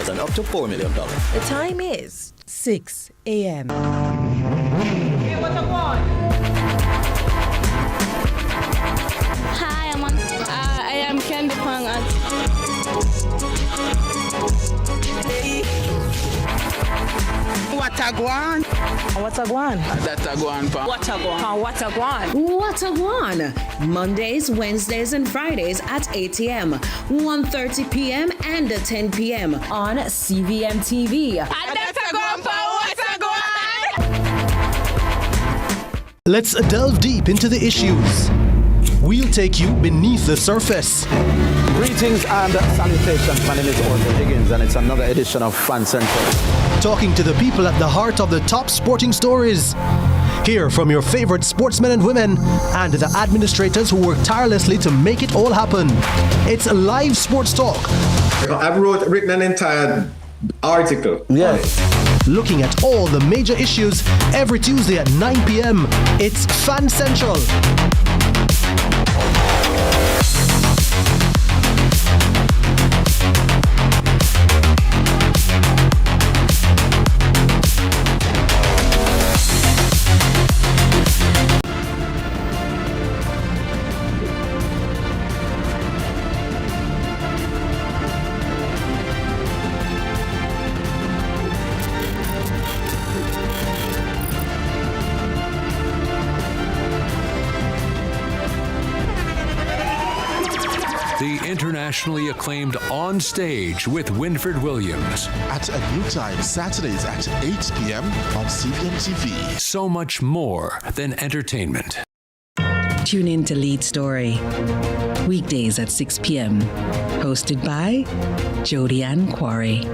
$100,000 up to $4 million. The time is 6 a.m. Hey, what I want? Hi, I am Candy Pang. What I want? What a guan? That I want, pa. What a go? What a guan? What a Guan! Mondays, Wednesdays, and Fridays at 8 a.m., 1:30 p.m., and 10 p.m. on CVMTV. That's a go, pa. What a go? Let's delve deep into the issues. We'll take you beneath the surface. Greetings and salutations. My name is Orville Higgins, and it's another edition of Fan Central. Talking to the people at the heart of the top sporting stories. Hear from your favorite sportsmen and women and the administrators who work tirelessly to make it all happen. It's live sports talk. I've written an entire article. Yes. Looking at all the major issues every Tuesday at 9 p.m. It's Fan Central. The internationally acclaimed On Stage with Winfred Williams. At a new time, Saturdays at 8 p.m. on CVMTV. So much more than entertainment. Tune in to Lead Story. Weekdays at 6 p.m. Hosted by Jodianne Quarry.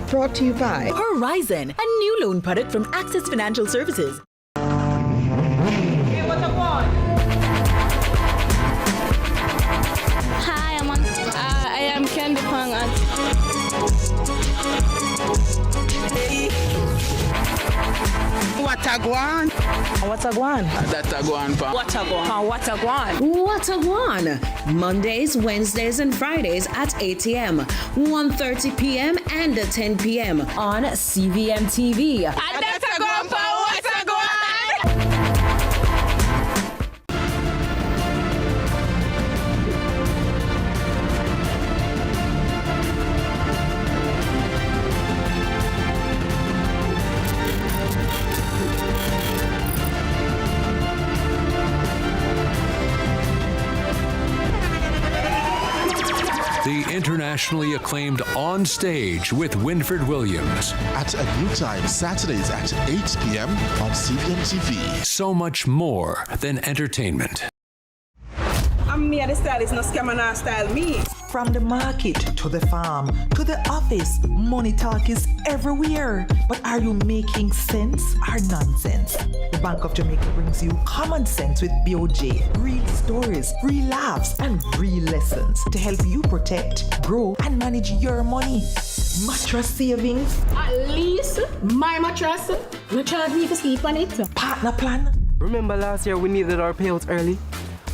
Brought to you by Horizon, a new loan product from Access Financial Services. Hey, what I want? Hi, I am Candy Pang. What I want? What a guan? That I want, pa. What a go? What a guan? What a Guan! Mondays, Wednesdays, and Fridays at 8 a.m., 1:30 p.m., and 10 p.m. on CVMTV. That's a go, pa. What a go? The internationally acclaimed On Stage with Winfred Williams. At a new time, Saturdays at 8 p.m. on CVMTV. So much more than entertainment. I'm me, the stylist, no scam and style me. From the market to the farm to the office, money talk is everywhere. But are you making sense or nonsense? The Bank of Jamaica brings you common sense with BOJ. Real stories, real laughs, and real lessons to help you protect, grow, and manage your money. Mattress savings. At least my mattress, you charge me to sleep on it. Partner plan. Remember last year we needed our payouts early?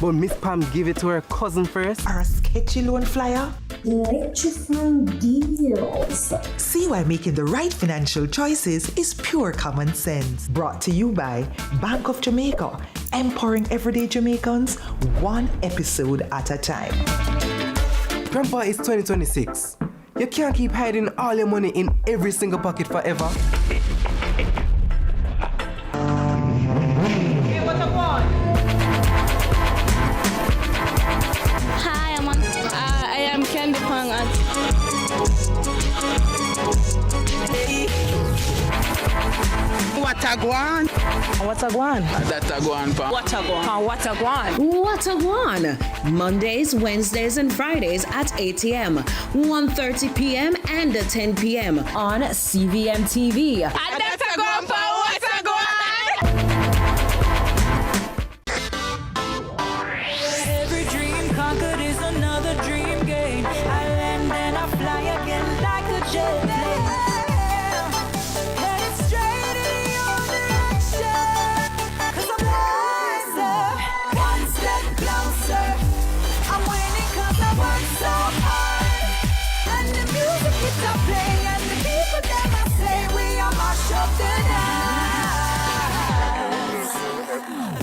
But Miss Pam gave it to her cousin first. Or a sketchy loan flyer. Electrifying deals. See why making the right financial choices is pure common sense. Brought to you by Bank of Jamaica, empowering everyday Jamaicans one episode at a time. Grandpa, it's 2026. You can't keep hiding all your money in every single pocket forever. Hey, what I want? Hi, I am Candy Pang. What I want? What a guan? That I want, pa. What a go? What a guan? What a Guan! Mondays, Wednesdays, and Fridays at 8 a.m., 1:30 p.m., and 10 p.m. on CVMTV. That's a go, pa. What a go? Every dream conquered is another dream game. I land and I fly again like a jet plane. Headed straight in your direction. 'Cause I'm wiser, one step closer. I'm winning 'cause I work so hard. of the dance.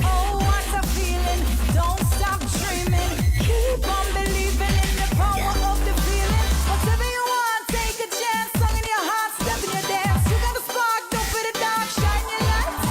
Oh, what a feeling. Don't stop dreaming. Keep on believing in the power of the feeling. Whatever you want, take a chance. Song in your heart, step in your dance. You got a spark, don't fit it dark. Shine your lights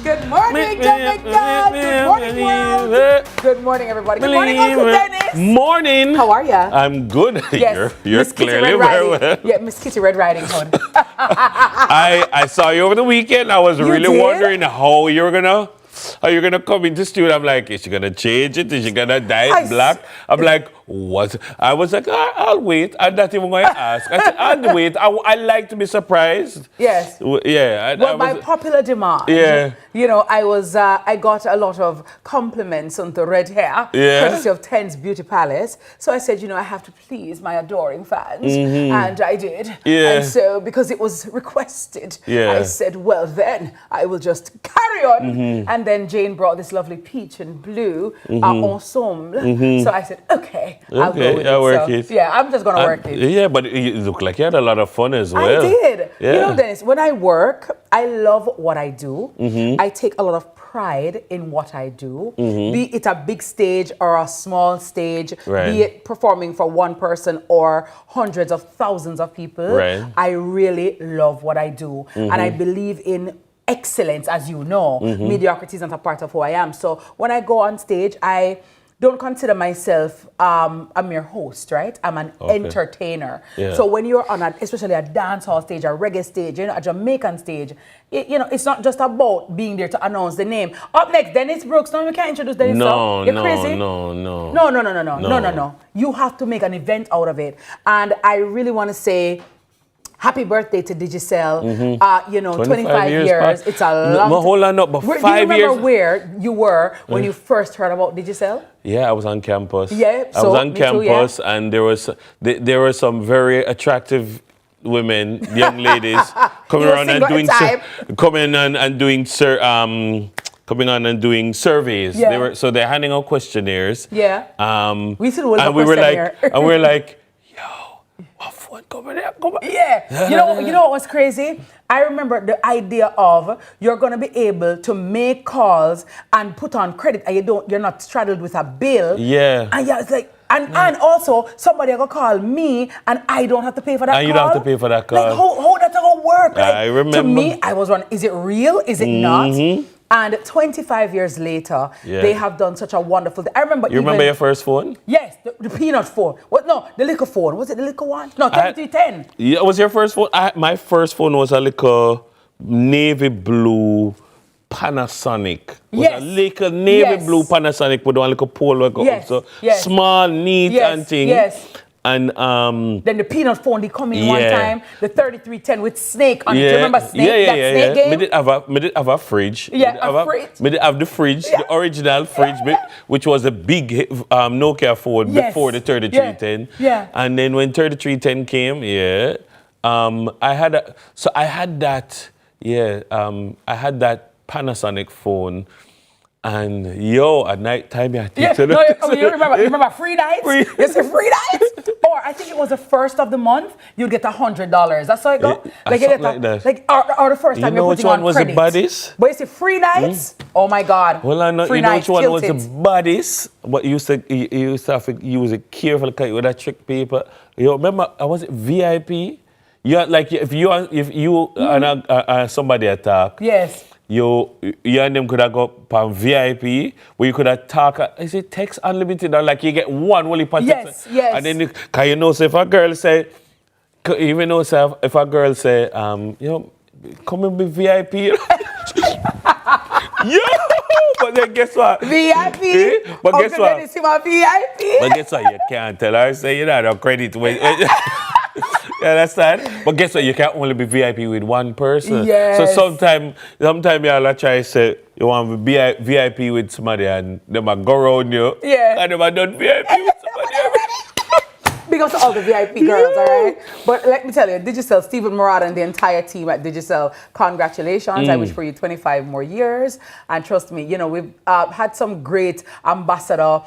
Good morning, Jamaica. Good morning, world. Good morning, everybody. Good morning, Uncle Dennis. Morning. How are ya? I'm good. Yes. You're Miss Kitty clearly Red very Riding. well. Yeah, Miss Kitty Red Riding Hood. I saw you over the weekend. I was really did? wondering how you're gonna come into studio. I'm like, is she gonna change it? Is she gonna dye it black? I'm like, what? I was like, I'll wait. I'm not even going to ask. I said, I'll wait. I like to be surprised. Yes. Yeah. Well, by popular demand. Yeah. You know, I got a lot of compliments on the red hair, courtesy of Ten's Beauty Palace. So I said, you know, I have to please my adoring fans. And I did. Yeah. And so, because it was requested, Yeah. I said, well, then I will just carry on. And then Jane brought this lovely peach and blue ensemble. So I said, okay. I'll go with it. Yeah, I'm just going to work it. Yeah, but it looked like you had a lot of fun as well. I did. Yeah. You know, Dennis, when I work, I love what I do. I take a lot of pride in what I do, be it a big stage or a small stage, be it performing for one person or hundreds of thousands of people. I really love what I do. And I believe in excellence, as you know. Mediocrity is not a part of who I am. So when I go on stage, I don't consider myself a mere host, right? I'm an entertainer. Yeah. So when you're on, especially a dance hall stage, a reggae stage, you know, a Jamaican stage, it's not just about being there to announce the name. Up next, Dennis Brooks. No, you can't introduce Dennis. No, You're crazy. No. You have to make an event out of it. And I really want to say, happy birthday to Digicel. 25 years. It's a long time. Hold on up, but 5 years. Do you remember where you were when you first heard about Digicel? Yeah, I was on campus. Yeah, I was on campus, and there were some very attractive women, young ladies, coming around and doing surveys. Yeah. They're handing out questionnaires. Yeah. We we're like, come here. Yeah. You know what was crazy? I remember the idea of you're going to be able to make calls and put on credit, and you're not straddled with a bill. Yeah. And it's like, and also somebody will call me and I don't have to pay for that call. And you don't have to pay for that call. Like how that's going to work? Like, I remember. To me, I was wondering, is it real? Is it not? And 25 years later, they have done such a wonderful thing. I remember. You remember your first phone? Yes, the peanut phone. What? No, the little phone. Was it the little one? No, 3310. Yeah, was your first phone? My first phone was a little navy blue Panasonic. Yes. A little navy blue Panasonic with one little pole up. So small, neat and thing. Yes. And then the peanut phone, they come in one time, the 3310 with snake on it. Do you remember snake? Snake game? Me did have a fridge. Yeah, Me did have the fridge, the original fridge, which was a big Nokia phone before the 3310. Yeah. And then when 3310 came, I had that Panasonic phone. And yo, at night time, you You remember free nights? You say free nights? Or I think it was the first of the month, you'd get $100. That's how it go? Like that. Like, or the first time you know you're which putting one on was credit. the baddest? But you see free nights? Oh my God. Well, I know, free you know nights, which one was tilted. the baddest? But you used to have to use it careful because you would have trick people. You remember, was it VIP? You had, like, if you and somebody attack. Yes. You and them could have got on VIP where you could have talk. Is it text unlimited or like you get one only per text? Yes. And then can you know, so if a girl say, even though if a girl say, come and be VIP. Yo, but then guess what? VIP. But guess what? VIP. But guess what? You can't tell her. Say you know no credit. You understand? But guess what? You can only be VIP with one person. Yes. So sometimes y'all try to say you want to be VIP with somebody and they might go around you. Yeah. And they might done VIP with somebody else. Big up to all the VIP girls, all right? But let me tell you, Digicel, Stephen Murad and the entire team at Digicel, congratulations. I wish for you 25 more years. And trust me, we've had some great ambassador,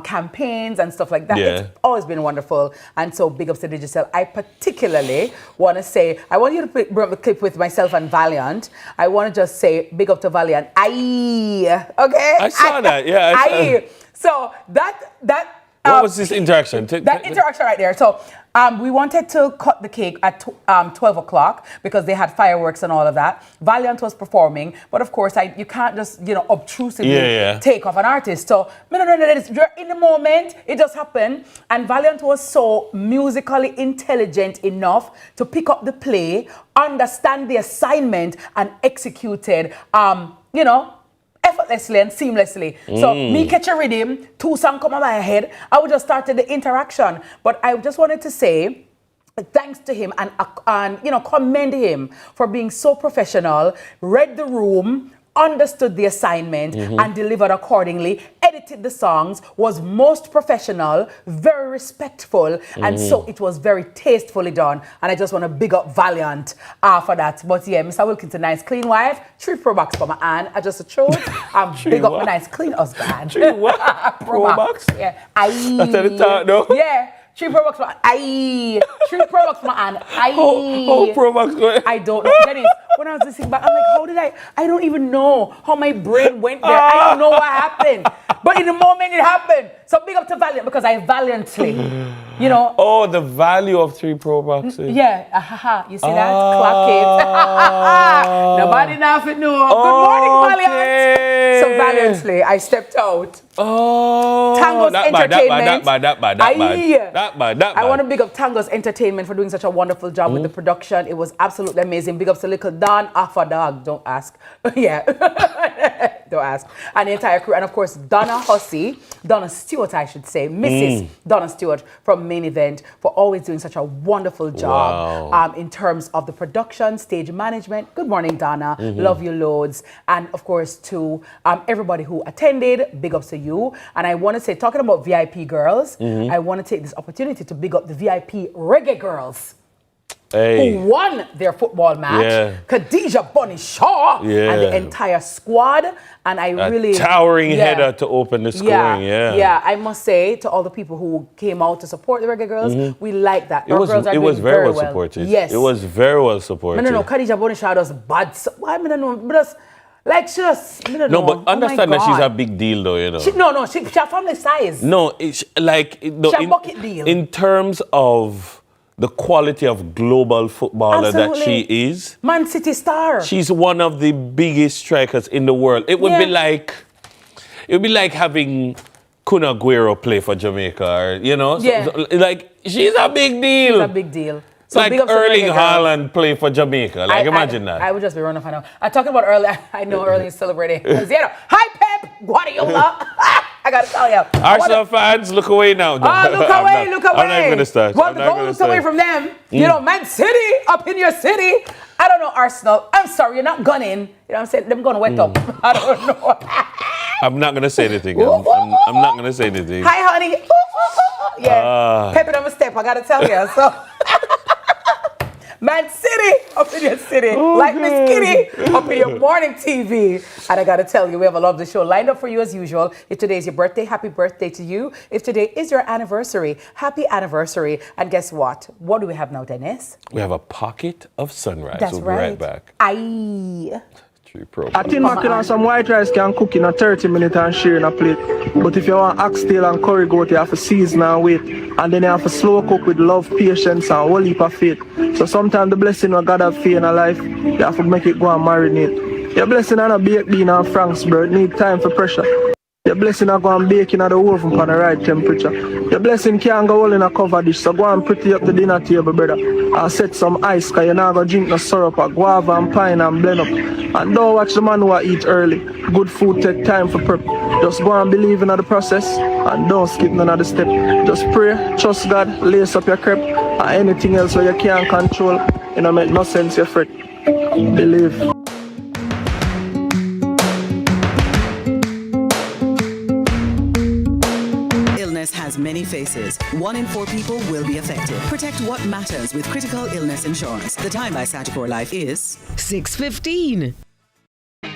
campaigns and stuff like that. Yeah. It's always been wonderful. And so big ups to Digicel. I particularly want to say, I want you to bring up a clip with myself and Valiant. I want to just say big up to Valiant. Aye. Okay? I saw that, yeah. Aye. So that what was this interaction? That interaction right there. So we wanted to cut the cake at 12 o'clock because they had fireworks and all of that. Valiant was performing, but of course you can't just obtrusively take off an artist. So no, you're in the moment. It just happened, and Valiant was so musically intelligent enough to pick up the play, understand the assignment, and executed. Effortlessly and seamlessly. So me catch a rhythm, 2 songs come on my head. I would just started the interaction. But I just wanted to say thanks to him and commend him for being so professional, read the room, understood the assignment and delivered accordingly, edited the songs, was most professional, very respectful, and so it was very tastefully done. And I just want to big up Valiant for that. But yeah, Mr. Wilkinson, nice clean wife, 3 Pro Max for my aunt. I just chose big up my nice clean husband. 3 what? Pro Max? Yeah. That's at the top, no? Yeah. 3 Pro Max for my aye. 3 Pro Max for my aunt. Aye. How Pro Max going? I don't know. Dennis, when I was listening back, I'm like, how did I don't even know how my brain went there. I don't know what happened. But in the moment it happened. So big up to Valiant because I valiantly, Oh, the value of 3 Pro Maxes. Yeah, you see that? Clock it. Nobody nothing know. Good morning, Valiant. So valiantly, I stepped out. Oh, Tango's Entertainment. That bad. I want to big up Tango's Entertainment for doing such a wonderful job with the production. It was absolutely amazing. Big ups to Little Don, Alpha Dog. Don't ask. Yeah. Don't ask. And the entire crew. And of course, Donna Stewart, I should say. Mrs. Donna Stewart from Main Event for always doing such a wonderful job in terms of the production, stage management. Good morning, Donna. Love you loads. And of course, to everybody who attended, big ups to you. And I want to say, talking about VIP girls, I want to take this opportunity to big up the VIP reggae girls. Who won their football match. Khadijah Bunny Shaw and the entire squad. And I really... towering header to open the scoring, Yeah, I must say to all the people who came out to support the reggae girls, we like that. It was very well supported. Yes. It was very well supported. No, Khadijah Bunny Shaw does bad. Why I don't know, but like she just, I don't know. No, but understand that she's a big deal though, She a family size. No, it's like... She's a bucket deal. In terms of the quality of global footballer that she is. Man City star. She's one of the biggest strikers in the world. It would be like having Kun Aguero play for Jamaica, So, like she's a big deal. She's a big deal. So like Erling Haaland play for Jamaica. Like imagine that. I would just be running off. I'm talking about Erling. I know Erling is celebrating. Hi Pep Guardiola. I gotta tell you. Arsenal fans, look away now. Look away. I'm not even gonna start. Well, don't look away from them. Man City up in your city. I don't know Arsenal. I'm sorry, you're not gunning. You know what I'm saying? Them gonna wet up. I don't know. I'm not gonna say anything. I'm not gonna say anything. Hi, honey. Yeah. Pepping on my step. I gotta tell you. So. Man City up in your city. Like Miss Kitty up in your morning TV. And I got to tell you, we have a lovely show lined up for you as usual. If today is your birthday, happy birthday to you. If today is your anniversary, happy anniversary. And guess what? What do we have now, Dennis? We have a pocket of sunrise. That's we'll right. be right back. Aye. I think making on some white rice can cook in a 30 minutes and share in a plate. But if you want oxtail and curry goat, you have to season and wait. And then you have to slow cook with love, patience, and whole heap of faith. So sometimes the blessing what God have faith in a life, you have to make it go and marinate. Your blessing on a baked bean and Frank's bread need time for pressure. Your blessing are going to bake in the oven for the right temperature. Your blessing can't go all in a cover dish, so go and pretty up the dinner table, brother. I'll set some ice, because you're not going to drink no syrup or guava and pine and blend up. And don't watch the man who eat early. Good food take time for prep. Just go and believe in the process and don't skip none of the step. Just pray, trust God, lace up your crepe, and anything else where you can't control, it don't make no sense, you fret. Believe. Has many faces. 1 in 4 people will be affected. Protect what matters with critical illness insurance. The time by Sagicor Life is 6:15.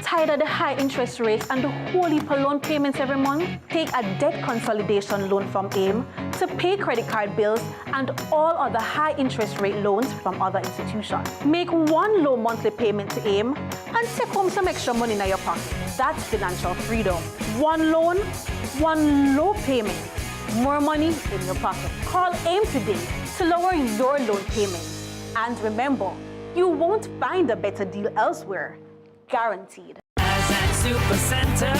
Tired of the high interest rates and the whole heap of loan payments every month? Take a debt consolidation loan from AIM to pay credit card bills and all other high interest rate loans from other institutions. Make one low monthly payment to AIM and take home some extra money in your pocket. That's financial freedom. One loan, one low payment. More money in your pocket. Call AIM today to lower your loan payments. And remember, you won't find a better deal elsewhere. Guaranteed. Super Center,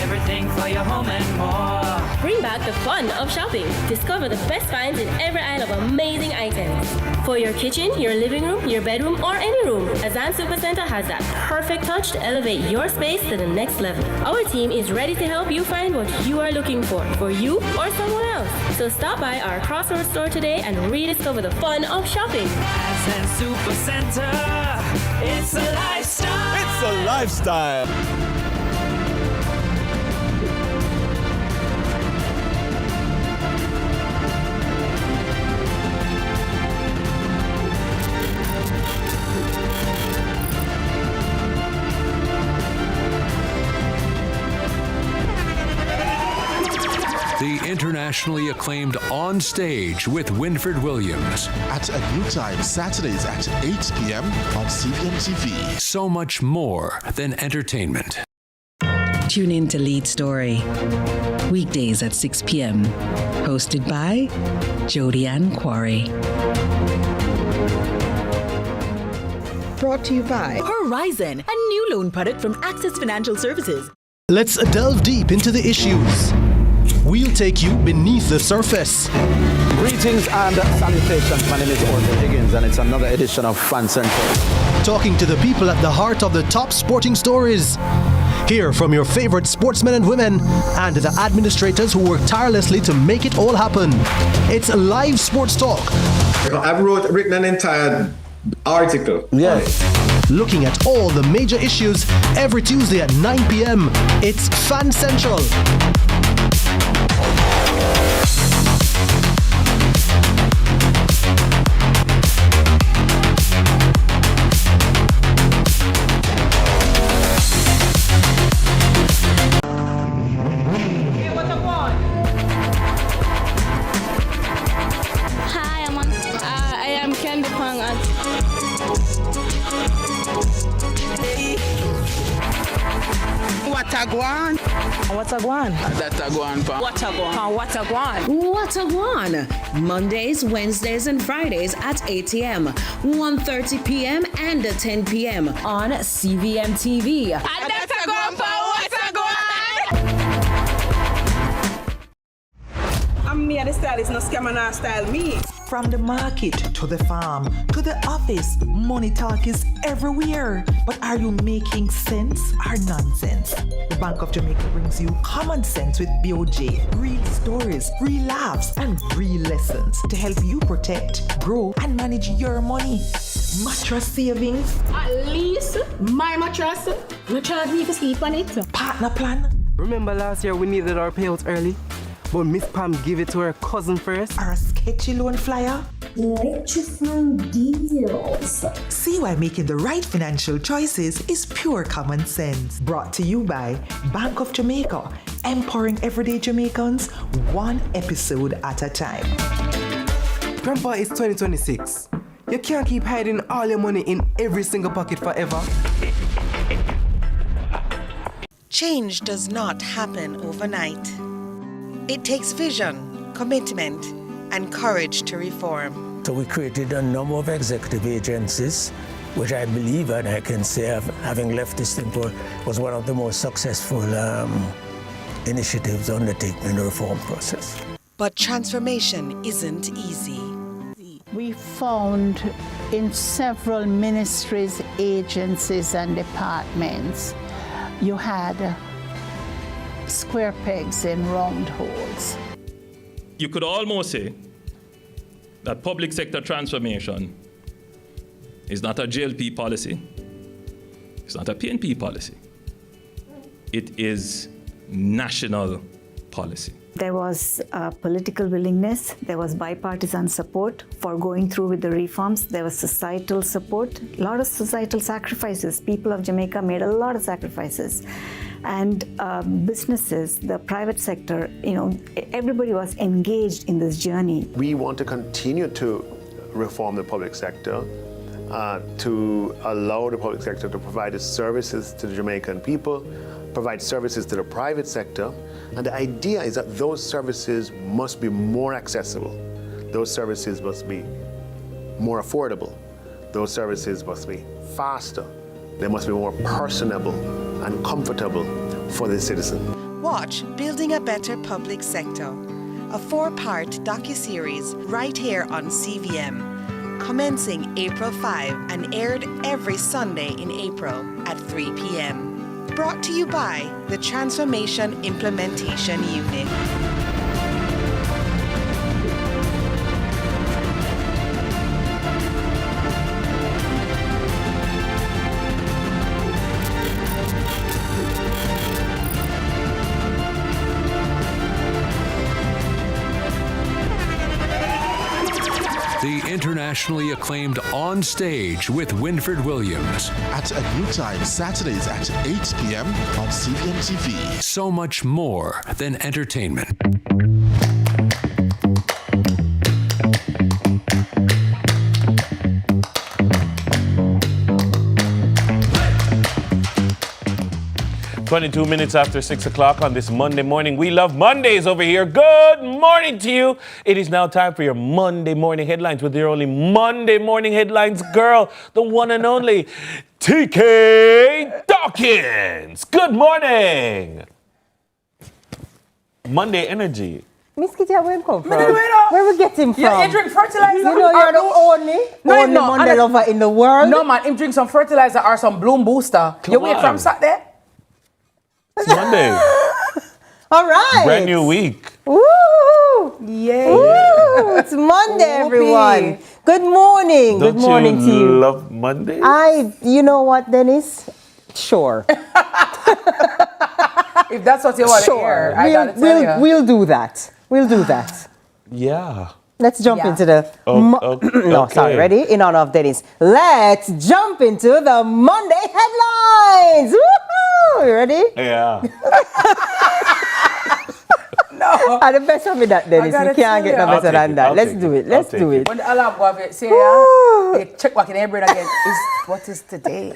everything for your home and more. Bring back the fun of shopping. Discover the best finds in every aisle of amazing items. For your kitchen, your living room, your bedroom, or any room, Azan Super Center has that perfect touch to elevate your space to the next level. Our team is ready to help you find what you are looking for you or someone else. So stop by our Crossroads store today and rediscover the fun of shopping. Azan Super Center, it's a lifestyle. It's a lifestyle. The internationally acclaimed On Stage with Winfred Williams. At a new time, Saturdays at 8 p.m. on CVMTV. So much more than entertainment. Tune in to Lead Story. Weekdays at 6 p.m. Hosted by Jody Ann Quarry. Brought to you by Horizon, a new loan product from Access Financial Services. Let's delve deep into the issues. We'll take you beneath the surface. Greetings and salutations. My name is Orville Higgins, and it's another edition of Fan Central. Talking to the people at the heart of the top sporting stories. Hear from your favorite sportsmen and women and the administrators who work tirelessly to make it all happen. It's live sports talk. I've written an entire article. Yes. Looking at all the major issues every Tuesday at 9 p.m. It's Fan Central. Watagwan. Mondays, Wednesdays, and Fridays at 8 a.m., 1:30 p.m., and 10 p.m. on CVMTV. I'm me, the stylist, no scammer, no style me. From the market to the farm to the office, money talk is everywhere. But are you making sense or nonsense? The Bank of Jamaica brings you common sense with BOJ. Real stories, real laughs, and real lessons to help you protect, grow, and manage your money. Mattress savings. At least my mattress, no charge me to sleep on it. Partner plan. Remember last year we needed our payouts early? But Miss Pam gave it to her cousin first. Or a sketchy loan flyer. electrifying deals. See why making the right financial choices is pure common sense. Brought to you by Bank of Jamaica, empowering everyday Jamaicans one episode at a time. Grandpa, it's 2026. You can't keep hiding all your money in every single pocket forever. Change does not happen overnight. It takes vision, commitment, and courage to reform. So we created a number of executive agencies, which I believe, and I can say, having left this thing for, was one of the most successful initiatives undertaken in the reform process. But transformation isn't easy. We found in several ministries, agencies, and departments, you had square pegs in round holes. You could almost say that public sector transformation is not a JLP policy, it's not a PNP policy. It is national policy. There was political willingness, there was bipartisan support for going through with the reforms, there was societal support, a lot of societal sacrifices. People of Jamaica made a lot of sacrifices. And businesses, the private sector, everybody was engaged in this journey. We want to continue to reform the public sector, to allow the public sector to provide its services to the Jamaican people, provide services to the private sector, and the idea is that those services must be more accessible. Those services must be more affordable. Those services must be faster. They must be more personable and comfortable for the citizen. Watch Building a Better Public Sector, a 4-part docuseries right here on CVM, commencing April 5 and aired every Sunday in April at 3 p.m. Brought to you by the Transformation Implementation Unit. 'The internationally acclaimed On Stage with Winfred Williams. At a new time, Saturdays at 8 p.m. on CVM TV. So much more than entertainment. Twenty-two minutes after 6 o'clock on this Monday morning. We love Mondays over here. Good morning to you. It is now time for your Monday morning headlines with your only Monday morning headlines girl, the one and only TK Dawkins. Good morning. Monday energy. Miss Kitty, where you come from? Where we get him from? You drink fertilizer? You know you're the only Monday lover in the world. No man, him drink some fertilizer or some Bloom Booster. Come You wait on. from Saturday? It's Monday. All right. Brand new week. Woo! Yay. Woo! It's Monday, everyone. Good morning. Don't Good morning you to you. love Monday? You know what, Dennis? Sure. If that's what you want to hear, I gotta tell you. We'll do that. We'll do that. Yeah. Let's jump into the... No, okay. sorry, ready? In honor of Dennis. Let's jump into the Monday headlines! Woohoo! You ready? Yeah. No. And the best of me that, Dennis. We can't get no better than that. Let's do it. Let's do it. When the alarm go off, say, they check back in their brain again. What is today?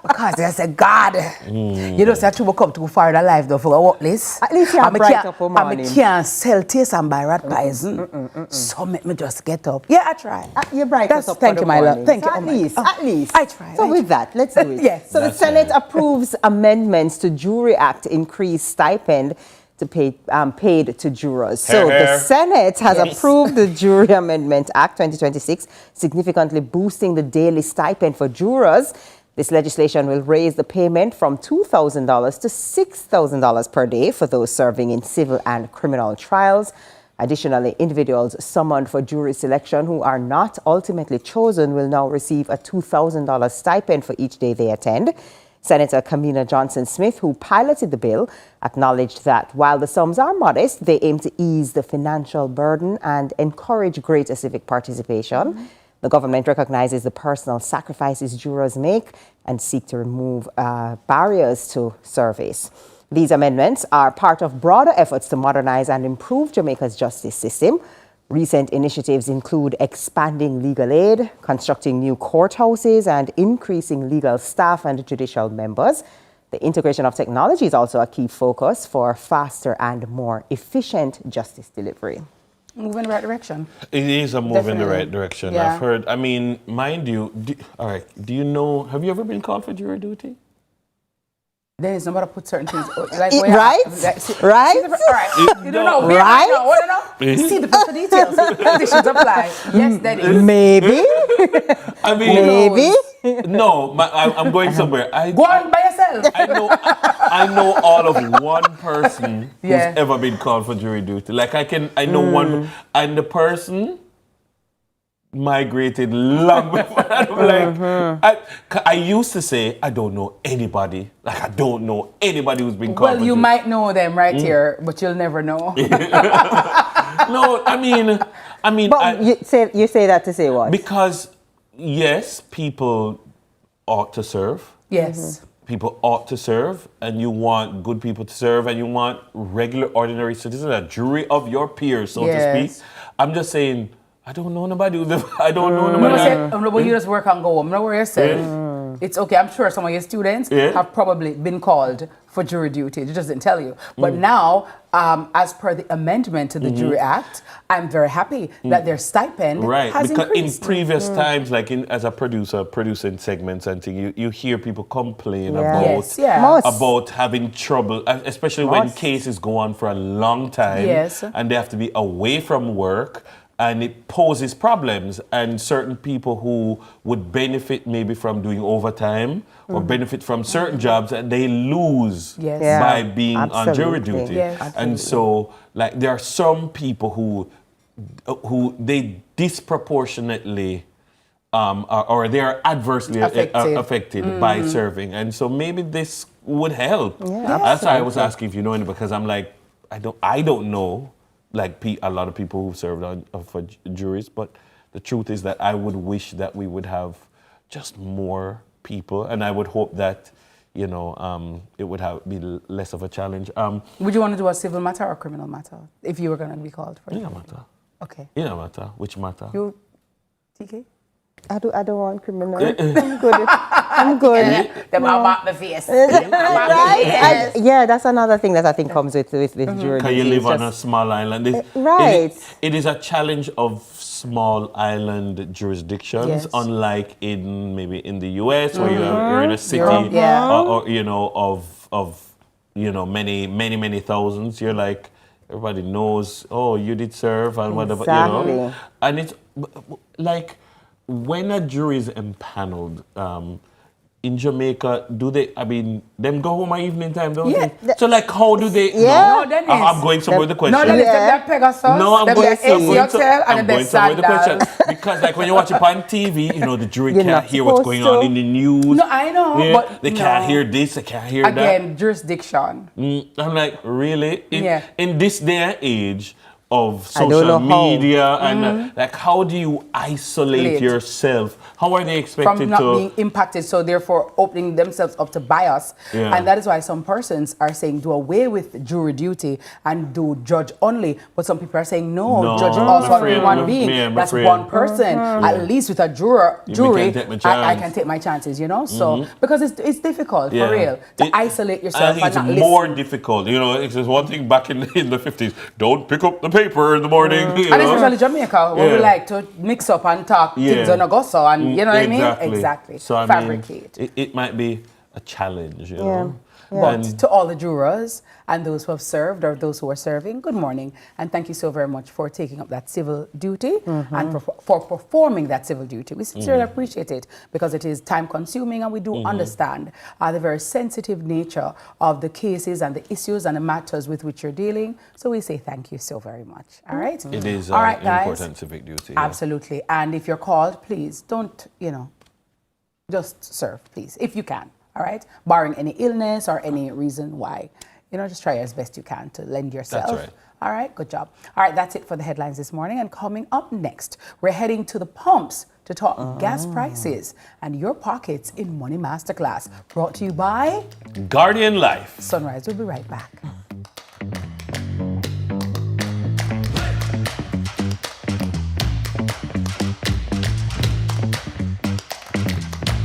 Because there's a God. You know, say trouble come to far the life though for what list. At least you're bright up for morning. I can't sell taste and buy rat poison. So make me just get up. Yeah, I try. You're bright up for Thank you, my love. Thank you. At least. I try. So with that, let's do it. Yes. So the Senate approves amendments to Jury Act increase stipend to paid to jurors. So the Senate has approved the Jury Amendment Act 2026, significantly boosting the daily stipend for jurors. This legislation will raise the payment from $2,000 to $6,000 per day for those serving in civil and criminal trials. Additionally, individuals summoned for jury selection who are not ultimately chosen will now receive a $2,000 stipend for each day they attend. Senator Kamina Johnson-Smith, who piloted the bill, acknowledged that while the sums are modest, they aim to ease the financial burden and encourage greater civic participation. The government recognizes the personal sacrifices jurors make and seek to remove barriers to service. These amendments are part of broader efforts to modernize and improve Jamaica's justice system. Recent initiatives include expanding legal aid, constructing new courthouses, and increasing legal staff and judicial members. The integration of technology is also a key focus for faster and more efficient justice delivery. Move in the right direction. It is a move in the Definitely. right direction. Yeah. I've heard, I mean, mind you, all right, do you know, have you ever been called for jury duty? Then it's nobody put certain things. Like, Right? all right. You don't know. Right? What do you know? See the proper details. Conditions apply. Yes, that is. Maybe. I mean, Maybe. No, I'm going somewhere. Go on by yourself. I know all of one person who's Yeah. ever been called for jury duty. Like I know one, and the person migrated long before that. I used to say I don't know anybody. Like I don't know anybody who's been called. Well, for you jury. might know them right here, but you'll never know. No, I mean. But you say that to say what? Because yes, people ought to serve. Yes. People ought to serve, and you want good people to serve, and you want regular, ordinary citizens, a jury of your peers, so to speak. I'm just saying, I don't know nobody. I don't know nobody. But you just work and go home. Don't worry yourself. It's okay. I'm sure some of your students have probably been called for jury duty. They just didn't tell you. But now, as per the amendment to the Jury Act, I'm very happy that their stipend has because increased. in previous times, like as a producer, producing segments and things, you hear people complain about having trouble, especially when cases go on for a long time and they have to be away from work. And it poses problems, and certain people who would benefit maybe from doing overtime or benefit from certain jobs, and they lose by being on jury duty. And so, like, there are some people who they disproportionately or they are adversely affected by serving, and so maybe this would help. That's why I was asking if you know any, because I'm like, I don't know. Like a lot of people who served for juries, but the truth is that I would wish that we would have just more people, and I would hope that it would be less of a challenge. Would you want to do a civil matter or a criminal matter if you were going to be called for it? Matter. Okay. Matter. Which matter? You, TK? I don't want criminal. I'm good. Them about the face. Right? Yeah, that's another thing that I think comes with jury. Can you live on a small island? It is a challenge of small island jurisdictions, unlike maybe in the US where you're in a city of many thousands. You're like, everybody knows, oh, you did serve and whatever, And it's like, when a jury is empaneled, in Jamaica, them go home at evening time, don't they? So, like, how do they? No, Dennis. I'm going somewhere with the question. No, Dennis, they're Pegasus. No, I'm going somewhere with the question. Because, Because, like, when you watch it on TV, the jury can't hear what's going on in the news. No, I know, but they can't hear this, they can't hear that. Again, jurisdiction. I'm like, really? In this day and age of social media and like, how do you isolate yourself? How are they expected from not being impacted, so therefore opening themselves up to bias? And that is why some persons are saying do away with jury duty and do judge only, but some people are saying no, judge also one being. That's one person. At least with a jury, I can take my chances, So because it's difficult for real to isolate yourself. I think it's more difficult. It's one thing back in the 50s. Don't pick up the paper in the morning. And especially Jamaica, where we like to mix up and talk things on a gossip, and you know what I mean? Exactly. So fabricate. It might be a challenge, But to all the jurors and those who have served or those who are serving, good morning. And thank you so very much for taking up that civil duty and for performing that civil duty. We sincerely appreciate it because it is time consuming, and we do understand the very sensitive nature of the cases and the issues and the matters with which you're dealing. So we say thank you so very much. All right? It is all right, guys. Important civic duty. Absolutely. And if you're called, please don't, just serve, please, if you can. all right? Barring any illness or any reason why. You know, just try as best you can to lend yourself. That's right. All right, good job. All right, that's it for the headlines this morning. And coming up next, we're heading to the pumps to talk gas prices and your pockets in Money Masterclass. Brought to you by Guardian Life. Sunrise. We'll be right back.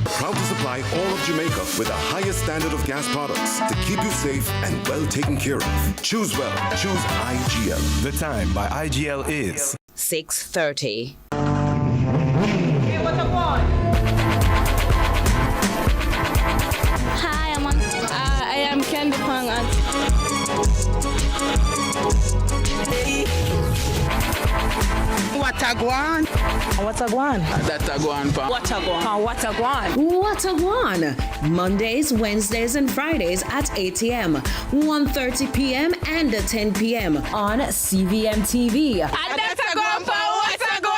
Proud to supply all of Jamaica with the highest standard of gas products to keep you safe and well taken care of. Choose well. Choose IGL. The time by IGL is 6:30. Hi, I am Candy Pang. What a guan? What a guan? That a guan pa. What a guan? What a guan? What a guan? Mondays, Wednesdays, and Fridays at 8 a.m., 1:30 p.m., and 10 p.m. on CVM TV. That's a guan pa. What a guan?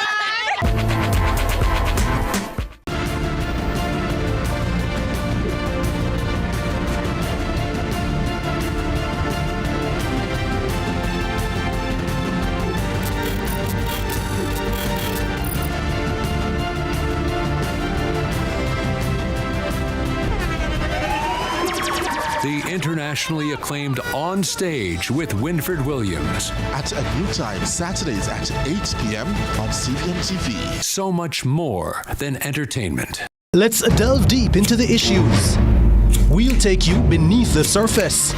The internationally acclaimed On Stage with Winfred Williams. At a new time, Saturdays at 8 p.m. on CVM TV. So much more than entertainment. Let's delve deep into the issues. We'll take you beneath the surface.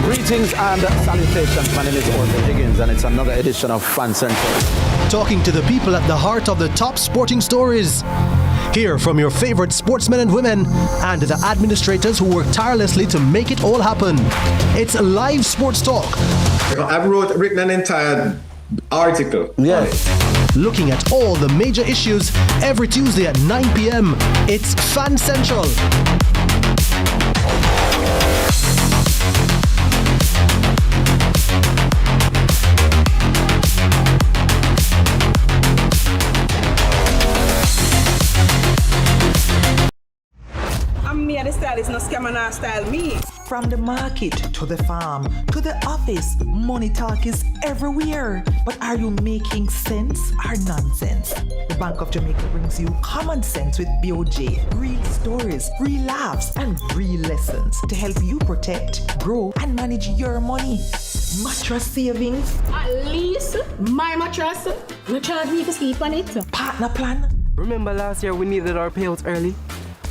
Greetings and salutations. My name is Orville Higgins, and it's another edition of Fan Central. Talking to the people at the heart of the top sporting stories. Hear from your favorite sportsmen and women and the administrators who work tirelessly to make it all happen. It's live sports talk. I've written an entire article. Yes. Looking at all the major issues every Tuesday at 9 p.m. It's Fan Central. The style is no scam and not style me. From the market to the farm to the office, money talk is everywhere. But are you making sense or nonsense? The Bank of Jamaica brings you common sense with BOJ. Real stories, real laughs, and real lessons to help you protect, grow, and manage your money. Mattress savings. At least my mattress, no charge me to sleep on it. Partner plan. Remember last year we needed our payouts early?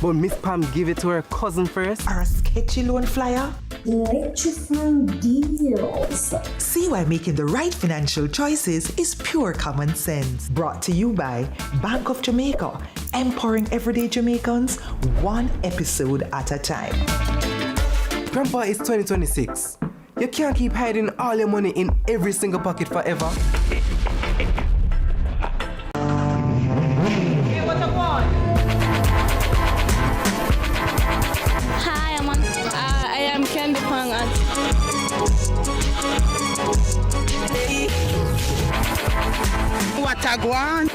But Miss Pam gave it to her cousin first. Or a sketchy loan flyer. Electrifying deals. See why making the right financial choices is pure common sense. Brought to you by Bank of Jamaica, empowering everyday Jamaicans one episode at a time. Grandpa, it's 2026. You can't keep hiding all your money in every single pocket forever. I am Candy Pang. What a guan?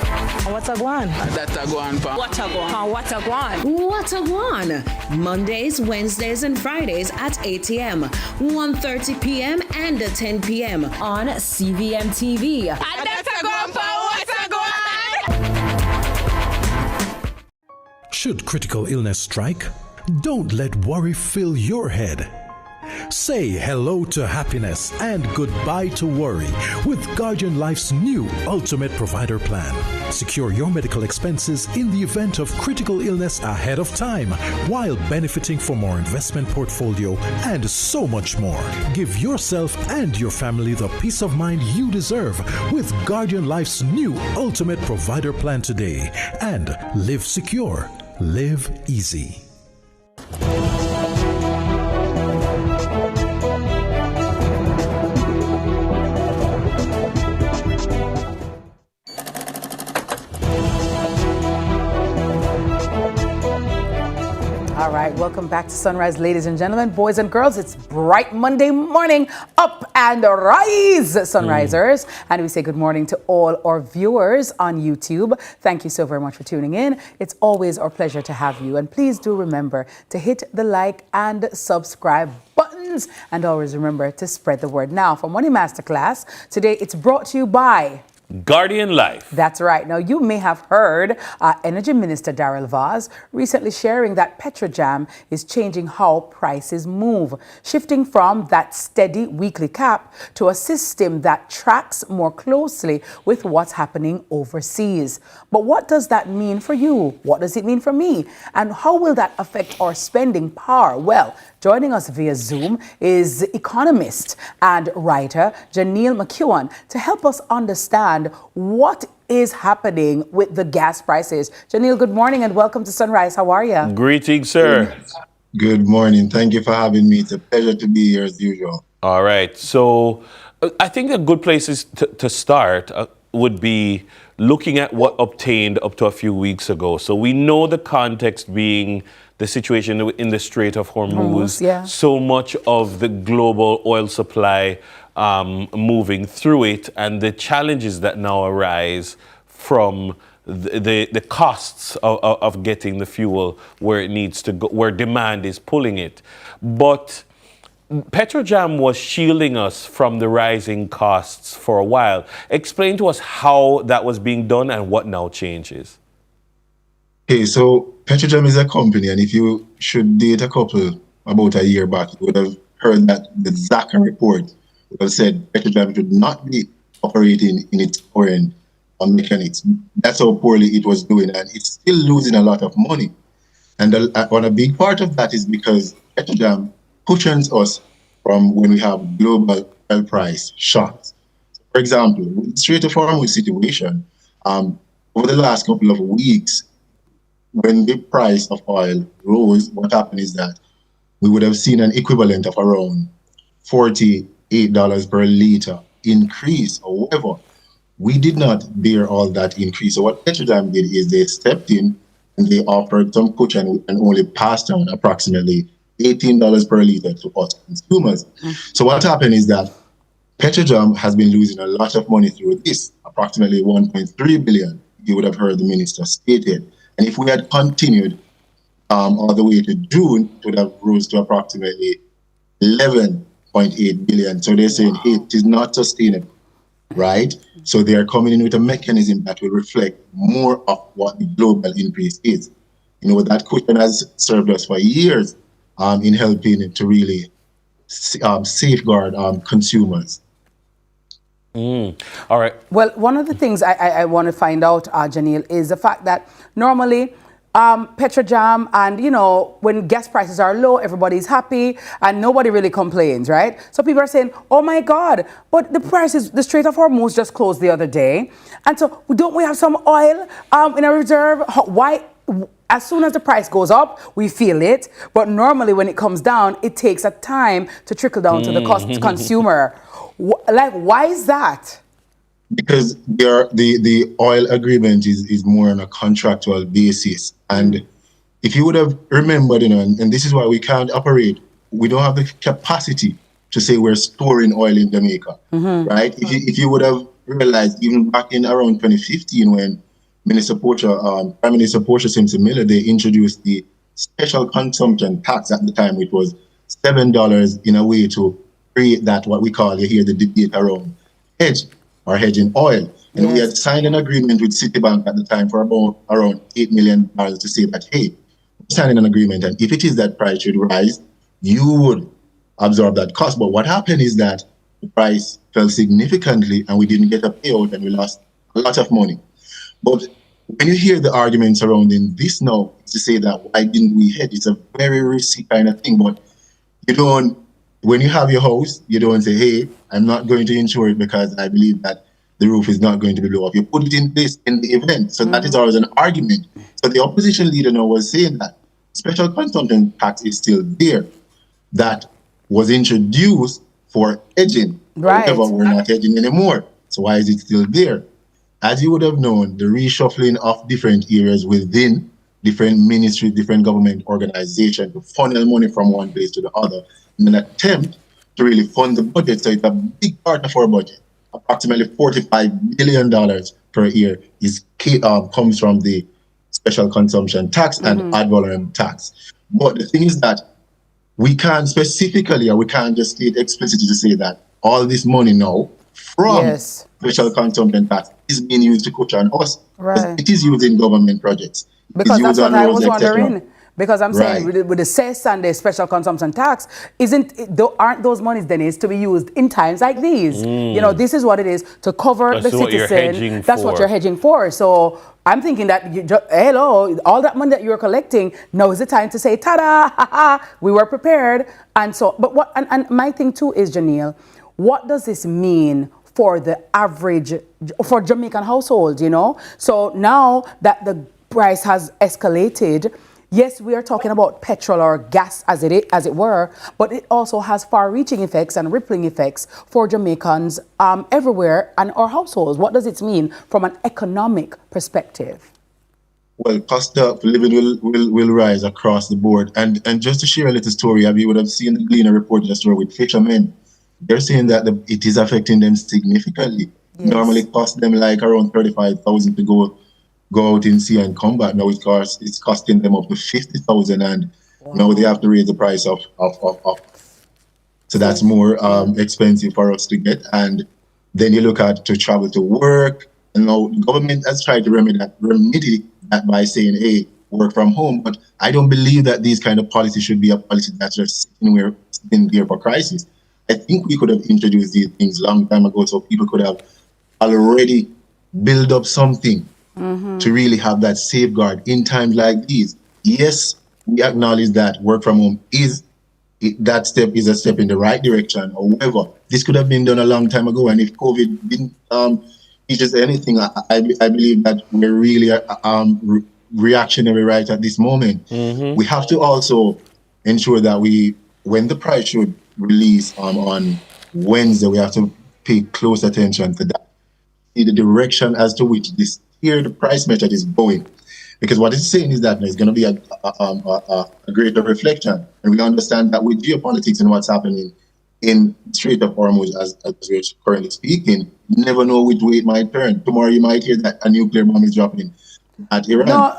What a guan? That a guan pa. What a guan? What a guan? What a guan? Mondays, Wednesdays, and Fridays at 8 a.m., 1:30 p.m., and 10 p.m. on CVM TV. That's a guan pa. What a guan? Should critical illness strike, don't let worry fill your head. Say hello to happiness and goodbye to worry with Guardian Life's new Ultimate Provider Plan. Secure your medical expenses in the event of critical illness ahead of time while benefiting from our investment portfolio and so much more. Give yourself and your family the peace of mind you deserve with Guardian Life's new Ultimate Provider Plan today. And live secure, live easy. All right, welcome back to Sunrise, ladies and gentlemen, boys and girls. It's bright Monday morning, up and rise, Sunrisers. And we say good morning to all our viewers on YouTube. Thank you so very much for tuning in. It's always our pleasure to have you. And please do remember to hit the like and subscribe buttons. And always remember to spread the word. Now, for Money Masterclass, today it's brought to you by Guardian Life. That's right. Now, you may have heard Energy Minister Darrell Vaz recently sharing that Petrojam is changing how prices move, shifting from that steady weekly cap to a system that tracks more closely with what's happening overseas. But what does that mean for you? What does it mean for me? And how will that affect our spending power? Well, joining us via Zoom is economist and writer Janelle McEwen to help us understand what is happening with the gas prices. Janelle, good morning and welcome to Sunrise. How are you? Greetings, sir. Good morning. Thank you for having me. It's a pleasure to be here as usual. All right. So I think a good place is to start would be looking at what obtained up to a few weeks ago. So we know the context being the situation in the Strait of Hormuz, so much of the global oil supply moving through it, and the challenges that now arise from the costs of getting the fuel where it needs to go, where demand is pulling it. But Petrojam was shielding us from the rising costs for a while. Explain to us how that was being done and what now changes. Okay, so Petrojam is a company, and if you should date about a year back, you would have heard that the Zaka report would have said Petrojam should not be operating in its current mechanics. That's how poorly it was doing, and it's still losing a lot of money. And a big part of that is because Petrojam cushions us from when we have global oil price shocks. For example, with the Strait of Hormuz situation, over the last couple of weeks, when the price of oil rose, what happened is that we would have seen an equivalent of around $48 per litre increase. However, we did not bear all that increase. So what Petrojam did is they stepped in and they offered some cushion and only passed down approximately $18 per litre to us consumers. So what happened is that Petrojam has been losing a lot of money through this, approximately 1.3 billion, you would have heard the minister stated. And if we had continued all the way to June, it would have rose to approximately 11.8 billion. So they're saying, hey, it is not sustainable, right? So they are coming in with a mechanism that will reflect more of what the global increase is. You know, that cushion has served us for years in helping to really safeguard consumers. All right. Well, one of the things I want to find out, Janelle, is the fact that normally Petrojam and, you know, when gas prices are low, everybody's happy and nobody really complains, right? So people are saying, oh my God, but the prices, the Strait of Hormuz just closed the other day. And so don't we have some oil in a reserve? Why? As soon as the price goes up, we feel it. But normally when it comes down, it takes a time to trickle down to the consumer. Like, why is that? Because the oil agreement is more on a contractual basis. And if you would have remembered, you know, and this is why we can't operate, we don't have the capacity to say we're storing oil in Jamaica, right? If you would have realized, even back in around 2015, when Prime Minister Portia Simpson Miller, they introduced the special consumption tax at the time, which was $7 in a way to create that, what we call, you hear the debate around hedge or hedging oil. And we had signed an agreement with Citibank at the time for about around $8 million to say that, hey, we're signing an agreement, and if it is that price should rise, you would absorb that cost. But what happened is that the price fell significantly and we didn't get a payout and we lost a lot of money. But when you hear the arguments surrounding this now, to say that why didn't we hedge, it's a very risky kind of thing. But you don't, when you have your house, you don't say, hey, I'm not going to insure it because I believe that the roof is not going to be blown up. You put it in place in the event. So that is always an argument. So the opposition leader now was saying that special consumption tax is still there. That was introduced for hedging. Right. However, we're not hedging anymore. So why is it still there? As you would have known, the reshuffling of different areas within different ministries, different government organizations to funnel money from one place to the other in an attempt to really fund the budget. So it's a big part of our budget. Approximately $45 billion per year comes from the special consumption tax and ad valorem tax. But the thing is that we can't specifically, or we can't just state explicitly to say that all this money now from special consumption tax is being used to cushion us. Right. It is used in government projects. Because that's what I was roads, wondering. Because I'm saying with the cess and the special consumption tax, aren't those monies, Dennis, to be used in times like these? You know, this is what it is to cover the citizen. That's what you're hedging for. So I'm thinking that hello, all that money that you're collecting, now is the time to say, ta-da, ha-ha, we were prepared. And so, but what? And my thing too is, Janelle, what does this mean for the average, for Jamaican households? You know, so now that the price has escalated. Yes, we are talking about petrol or gas as it were, but it also has far-reaching effects and rippling effects for Jamaicans everywhere and our households. What does it mean from an economic perspective? Well, cost of living will rise across the board. And just to share a little story, you would have seen the Gleaner report just with fishermen. They're saying that it is affecting them significantly. Yes. Normally it costs them like around $35,000 to go out in sea and come back. Now it's costing them up to $50,000, and now they have to raise the price of. So that's more expensive for us to get. And then you look at to travel to work. And now the government has tried to remedy that by saying, hey, work from home. But I don't believe that these kind of policies should be a policy that's just sitting there for crisis. I think we could have introduced these things long time ago, so people could have already built up something to really have that safeguard in times like these. Yes, we acknowledge that work from home that step is a step in the right direction. However, this could have been done a long time ago, and if COVID didn't teach us anything, I believe that we're really reactionary right at this moment. We have to also ensure that when the price should release on Wednesday, we have to pay close attention to that. See the direction as to which the price method is going. Because what it's saying is that there's going to be a greater reflection. And we understand that with geopolitics and what's happening in Strait of Hormuz, as we're currently speaking, you never know which way it might turn. Tomorrow you might hear that a nuclear bomb is dropping at Iran. No,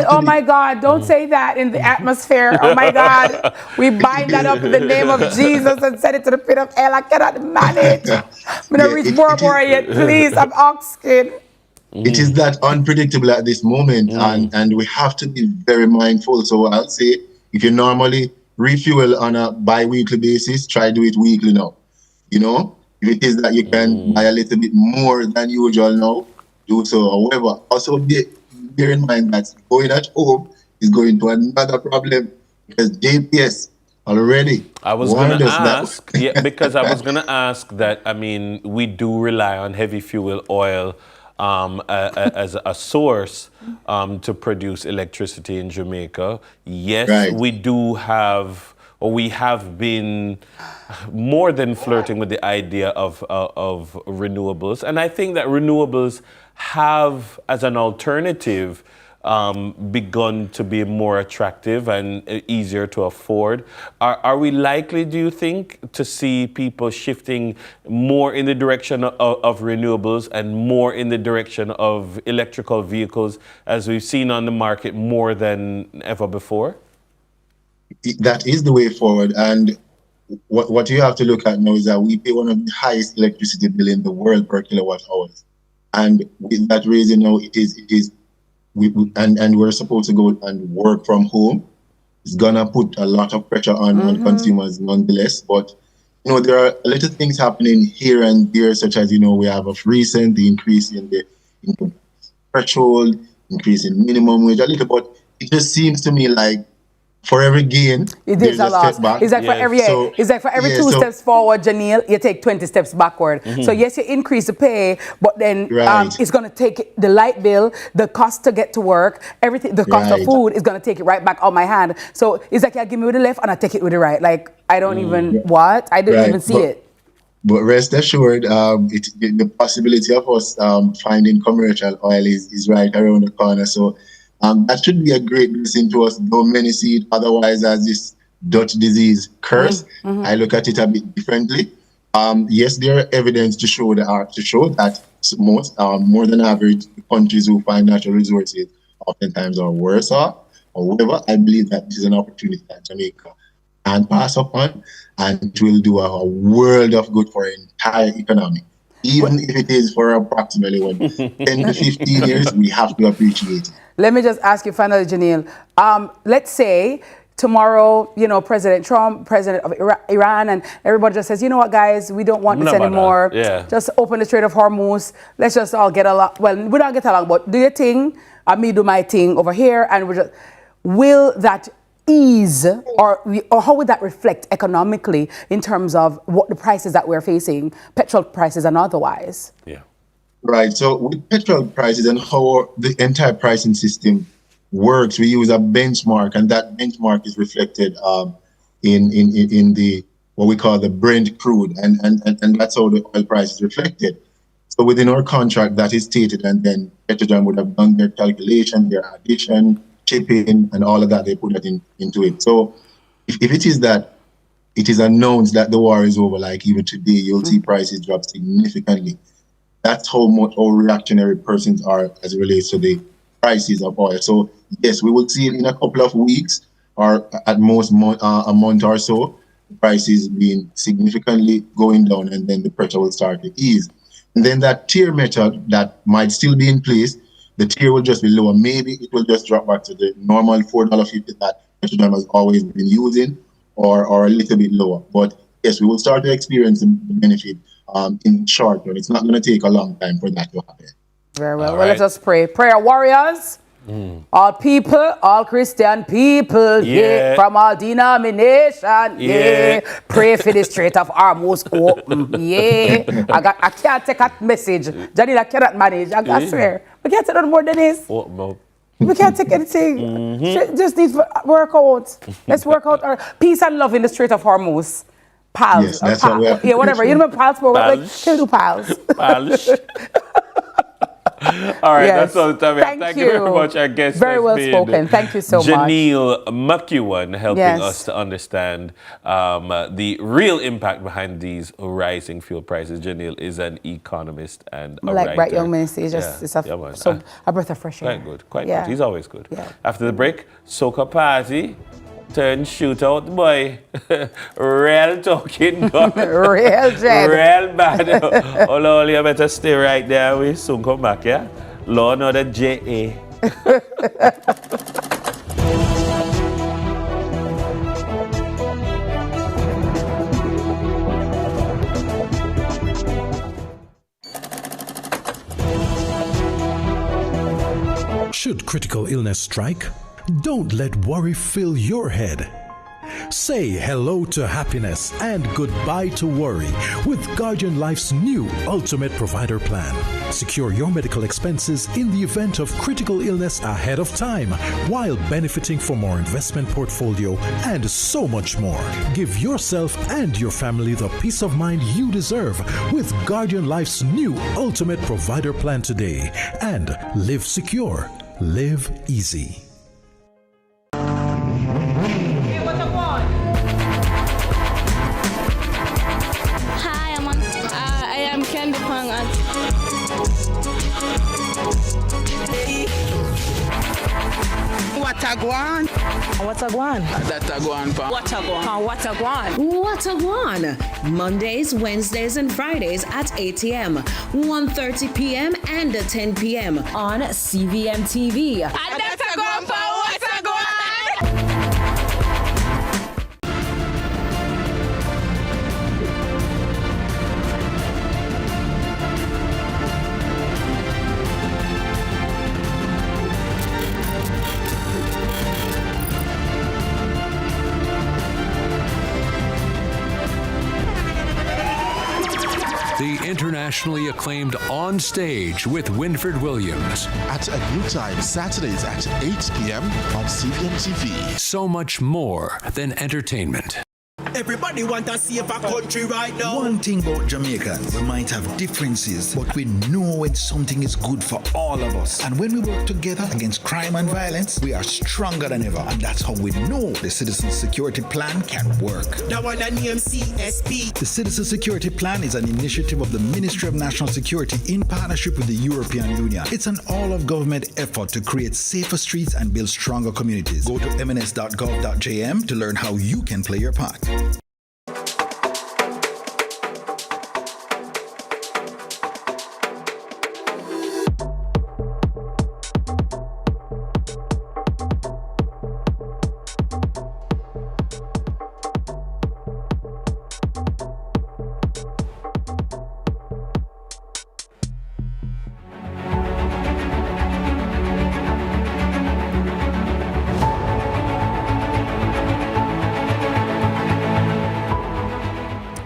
oh my God, don't say that in the atmosphere. Oh my God, we bind that up in the name of Jesus and send it to the pit of hell. I cannot manage. I'm going to reach more yet, please. I'm asking. It is that unpredictable at this moment, and we have to be very mindful. So I'll say, if you normally refuel on a bi-weekly basis, try do it weekly now. You know, if it is that you can buy a little bit more than usual now, do so. However, also bear in mind that going at home is going to another problem, because JPS already. I was going to ask, because I was going to ask that, I mean, we do rely on heavy fuel oil as a source to produce electricity in Jamaica. Yes, we do have, or we have been more than flirting with the idea of renewables. And I think that renewables have, as an alternative, begun to be more attractive and easier to afford. Are we likely, do you think, to see people shifting more in the direction of renewables and more in the direction of electrical vehicles, as we've seen on the market more than ever before? That is the way forward. And what you have to look at now is that we pay one of the highest electricity bill in the world per kilowatt hours. And with that reason now, and we're supposed to go and work from home. It's gonna put a lot of pressure on consumers nonetheless. But you know, there are little things happening here and there, such as, you know, we have of recent the increase in the threshold, increase in minimum wage a little, but it just seems to me like for every gain, there's a loss. It's like for every two steps forward, Janelle, you take 20 steps backward. So yes, you increase the pay, but then it's going to take the light bill, the cost to get to work, everything, the cost of food is going to take it right back out my hand. So it's like, you give me with the left and I take it with the right. Like, I don't even, I didn't even see it. But rest assured, the possibility of us finding commercial oil is right around the corner. So That should be a great blessing to us, though many see it otherwise as this Dutch disease curse. I look at it a bit differently. Yes, there are evidence to show that most, more than average, countries who find natural resources oftentimes are worse off. However, I believe that this is an opportunity that Jamaica can pass upon, and it will do a world of good for our entire economy. Even if it is for approximately 10 to 15 years, we have to appreciate it. Let me just ask you finally, Janelle. Let's say tomorrow, you know, President Trump, president of Iran, and everybody just says, you know what, guys, we don't want this anymore. Yeah. Just open the Strait of Hormuz. Let's just all get along. Well, we don't get along, but do your thing, and me do my thing over here, and will that ease, or how would that reflect economically in terms of what the prices that we're facing, petrol prices and otherwise? Yeah. Right. So with petrol prices and how the entire pricing system works, we use a benchmark, and that benchmark is reflected in the what we call the Brent crude, and that's how the oil price is reflected. So within our contract, that is stated, and then Petrojam would have done their calculation, their addition, shipping, and all of that. They put that into it. So if it is that it is announced that the war is over, like even today, you'll see prices drop significantly. That's how reactionary persons are as it relates to the prices of oil. So yes, we will see it in a couple of weeks, or at most a month or so, the prices being significantly going down, and then the pressure will start to ease. And then that tier method that might still be in place, the tier will just be lower. Maybe it will just drop back to the normal $4.50 that Petrojam has always been using, or a little bit lower. But yes, we will start to experience the benefit in short run. It's not going to take a long time for that to happen. Very well. Well, let us pray. Prayer warriors, all people, all Christian people, yeah, from all denomination, yeah. Pray for the Strait of Hormuz open, yeah. I can't take that message. Janine, I cannot manage. I swear. We can't take no more than this. We can't take anything. Just needs to work out. Let's work out our peace and love in the Strait of Hormuz. Pals. Yes, that's what we have to do. Whatever. You know pals, but like, kill do pals. Pals. All right, that's all the time we have. Thank you very much. Our guest very well spoken. Thank you so much. Janelle McEwen, helping us to understand the real impact behind these rising fuel prices. Janelle is an economist and a writer. Bright young minister. It's just a breath of fresh air. Quite good. Quite good. He's always good. Yeah. After the break, soca party. Turn shootout, boy. Real talking gun. Real dread. Real bad. Olo, you better stay right there. We soon come back, yeah? Law another J.A. Should critical illness strike? Don't let worry fill your head. Say hello to happiness and goodbye to worry with Guardian Life's new Ultimate Provider Plan. Secure your medical expenses in the event of critical illness ahead of time, while benefiting from our investment portfolio and so much more. Give yourself and your family the peace of mind you deserve with Guardian Life's new Ultimate Provider Plan today. And live secure, live easy. Watagwan. Watagwan. Datagwan. Watagwan. Watagwan. Mondays, Wednesdays, and Fridays at 8 a.m., 1:30 p.m., and 10 p.m. on CVMTV. Datagwan pa Watagwan. The internationally acclaimed On Stage with Winfred Williams. At a new time, Saturdays at 8 p.m. on CVMTV. So much more than entertainment. Everybody want to save a country right now. One thing about Jamaicans, we might have differences, but we know when something is good for all of us. And when we work together against crime and violence, we are stronger than ever. And that's how we know the Citizen Security Plan can work. That one that name CSP. The Citizen Security Plan is an initiative of the Ministry of National Security in partnership with the European Union. It's an all-of-government effort to create safer streets and build stronger communities. Go to mns.gov.jm to learn how you can play your part.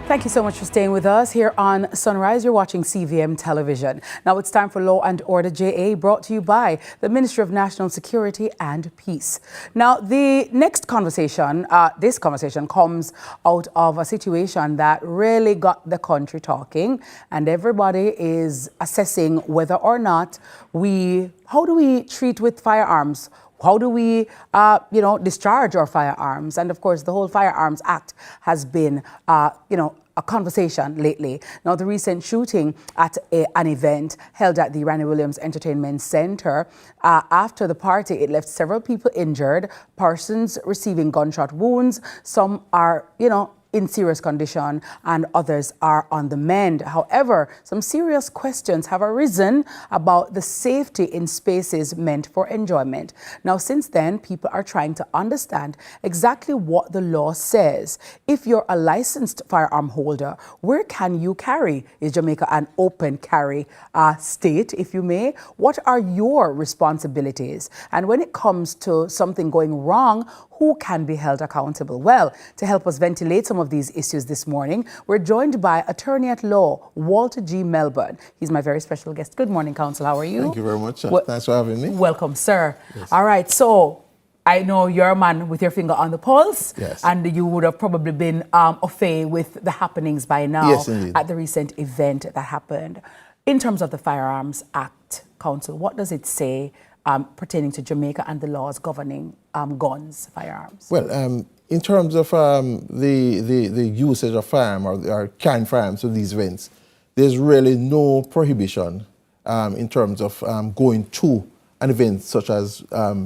Thank you so much for staying with us here on Sunrise. You're watching CVM Television. Now it's time for Law and Order JA, brought to you by the Ministry of National Security and Peace. Now, the next conversation, this conversation comes out of a situation that really got the country talking, and everybody is assessing whether or not how do we treat with firearms? How do we, discharge our firearms? And of course, the whole Firearms Act has been, a conversation lately. Now, the recent shooting at an event held at the Randy Williams Entertainment Center, after the party, it left several people injured, persons receiving gunshot wounds. Some are, in serious condition, and others are on the mend. However, some serious questions have arisen about the safety in spaces meant for enjoyment. Now, since then, people are trying to understand exactly what the law says. If you're a licensed firearm holder, where can you carry? Is Jamaica an open carry state, if you may? What are your responsibilities? And when it comes to something going wrong, who can be held accountable? Well, to help us ventilate some of these issues this morning, we're joined by attorney at law, Walter G. Melbourne. He's my very special guest. Good morning, counsel. How are you? Thank you very much. Thanks for having me. Welcome, sir. Yes. All right. So I know you're a man with your finger on the pulse. Yes. And you would have probably been au fait with the happenings by now. Yes, indeed. At the recent event that happened. In terms of the Firearms Act, counsel, what does it say pertaining to Jamaica and the laws governing guns, firearms? Well, in terms of the usage of firearm or carrying firearms to these events, there's really no prohibition in terms of going to an event such as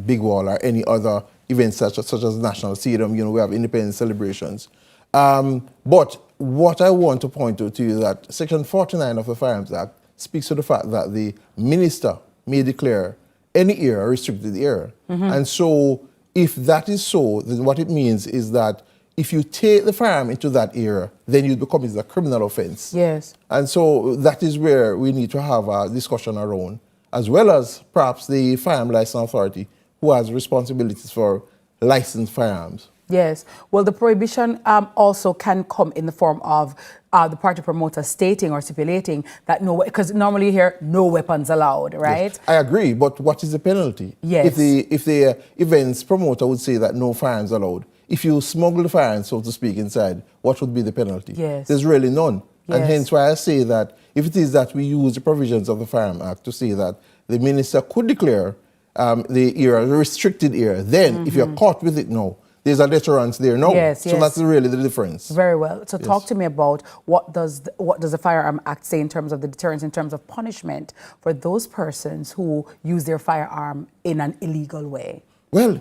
Big Wall or any other events such as National Stadium. We have independence celebrations. But what I want to point out to you is that Section 49 of the Firearms Act speaks to the fact that the minister may declare any area a restricted area. Mm-hmm. And so if that is so, then what it means is that if you take the firearm into that area, then you become a criminal offense. Yes. And so that is where we need to have a discussion around, as well as perhaps the Firearm License Authority, who has responsibilities for licensed firearms. Yes. Well, the prohibition also can come in the form of the party promoter stating or stipulating that because normally you hear no weapons allowed, right? Yes, I agree, but what is the penalty? Yes. If the event's promoter would say that no firearms allowed, if you smuggle the firearms, so to speak, inside, what would be the penalty? Yes. There's really none. Yes. And hence why I say that if it is that we use the provisions of the Firearm Act to say that the minister could declare the area a restricted area, then if you're caught with it now, there's a deterrence there now. Yes, so that's really the difference. Very well. So talk to me about what does the Firearm Act say in terms of the deterrence, in terms of punishment for those persons who use their firearm in an illegal way? Well,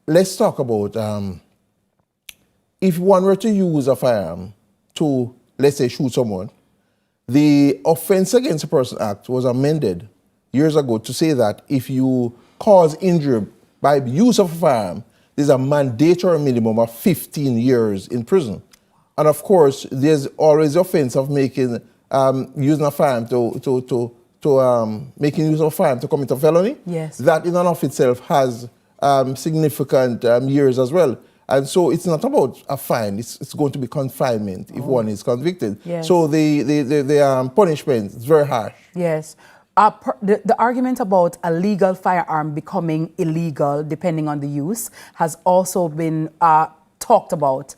let's talk about if one were to use a firearm to, let's say, shoot someone. The Offense Against a Person Act was amended years ago to say that if you cause injury by use of a firearm, there's a mandatory minimum of 15 years in prison. And of course, there's always the offense of making using a firearm making use of a firearm to commit a felony. Yes. That in and of itself has significant years as well. And so it's not about a fine, it's going to be confinement if one is convicted. Yes. So the punishment is very harsh. Yes. The argument about a legal firearm becoming illegal depending on the use has also been talked about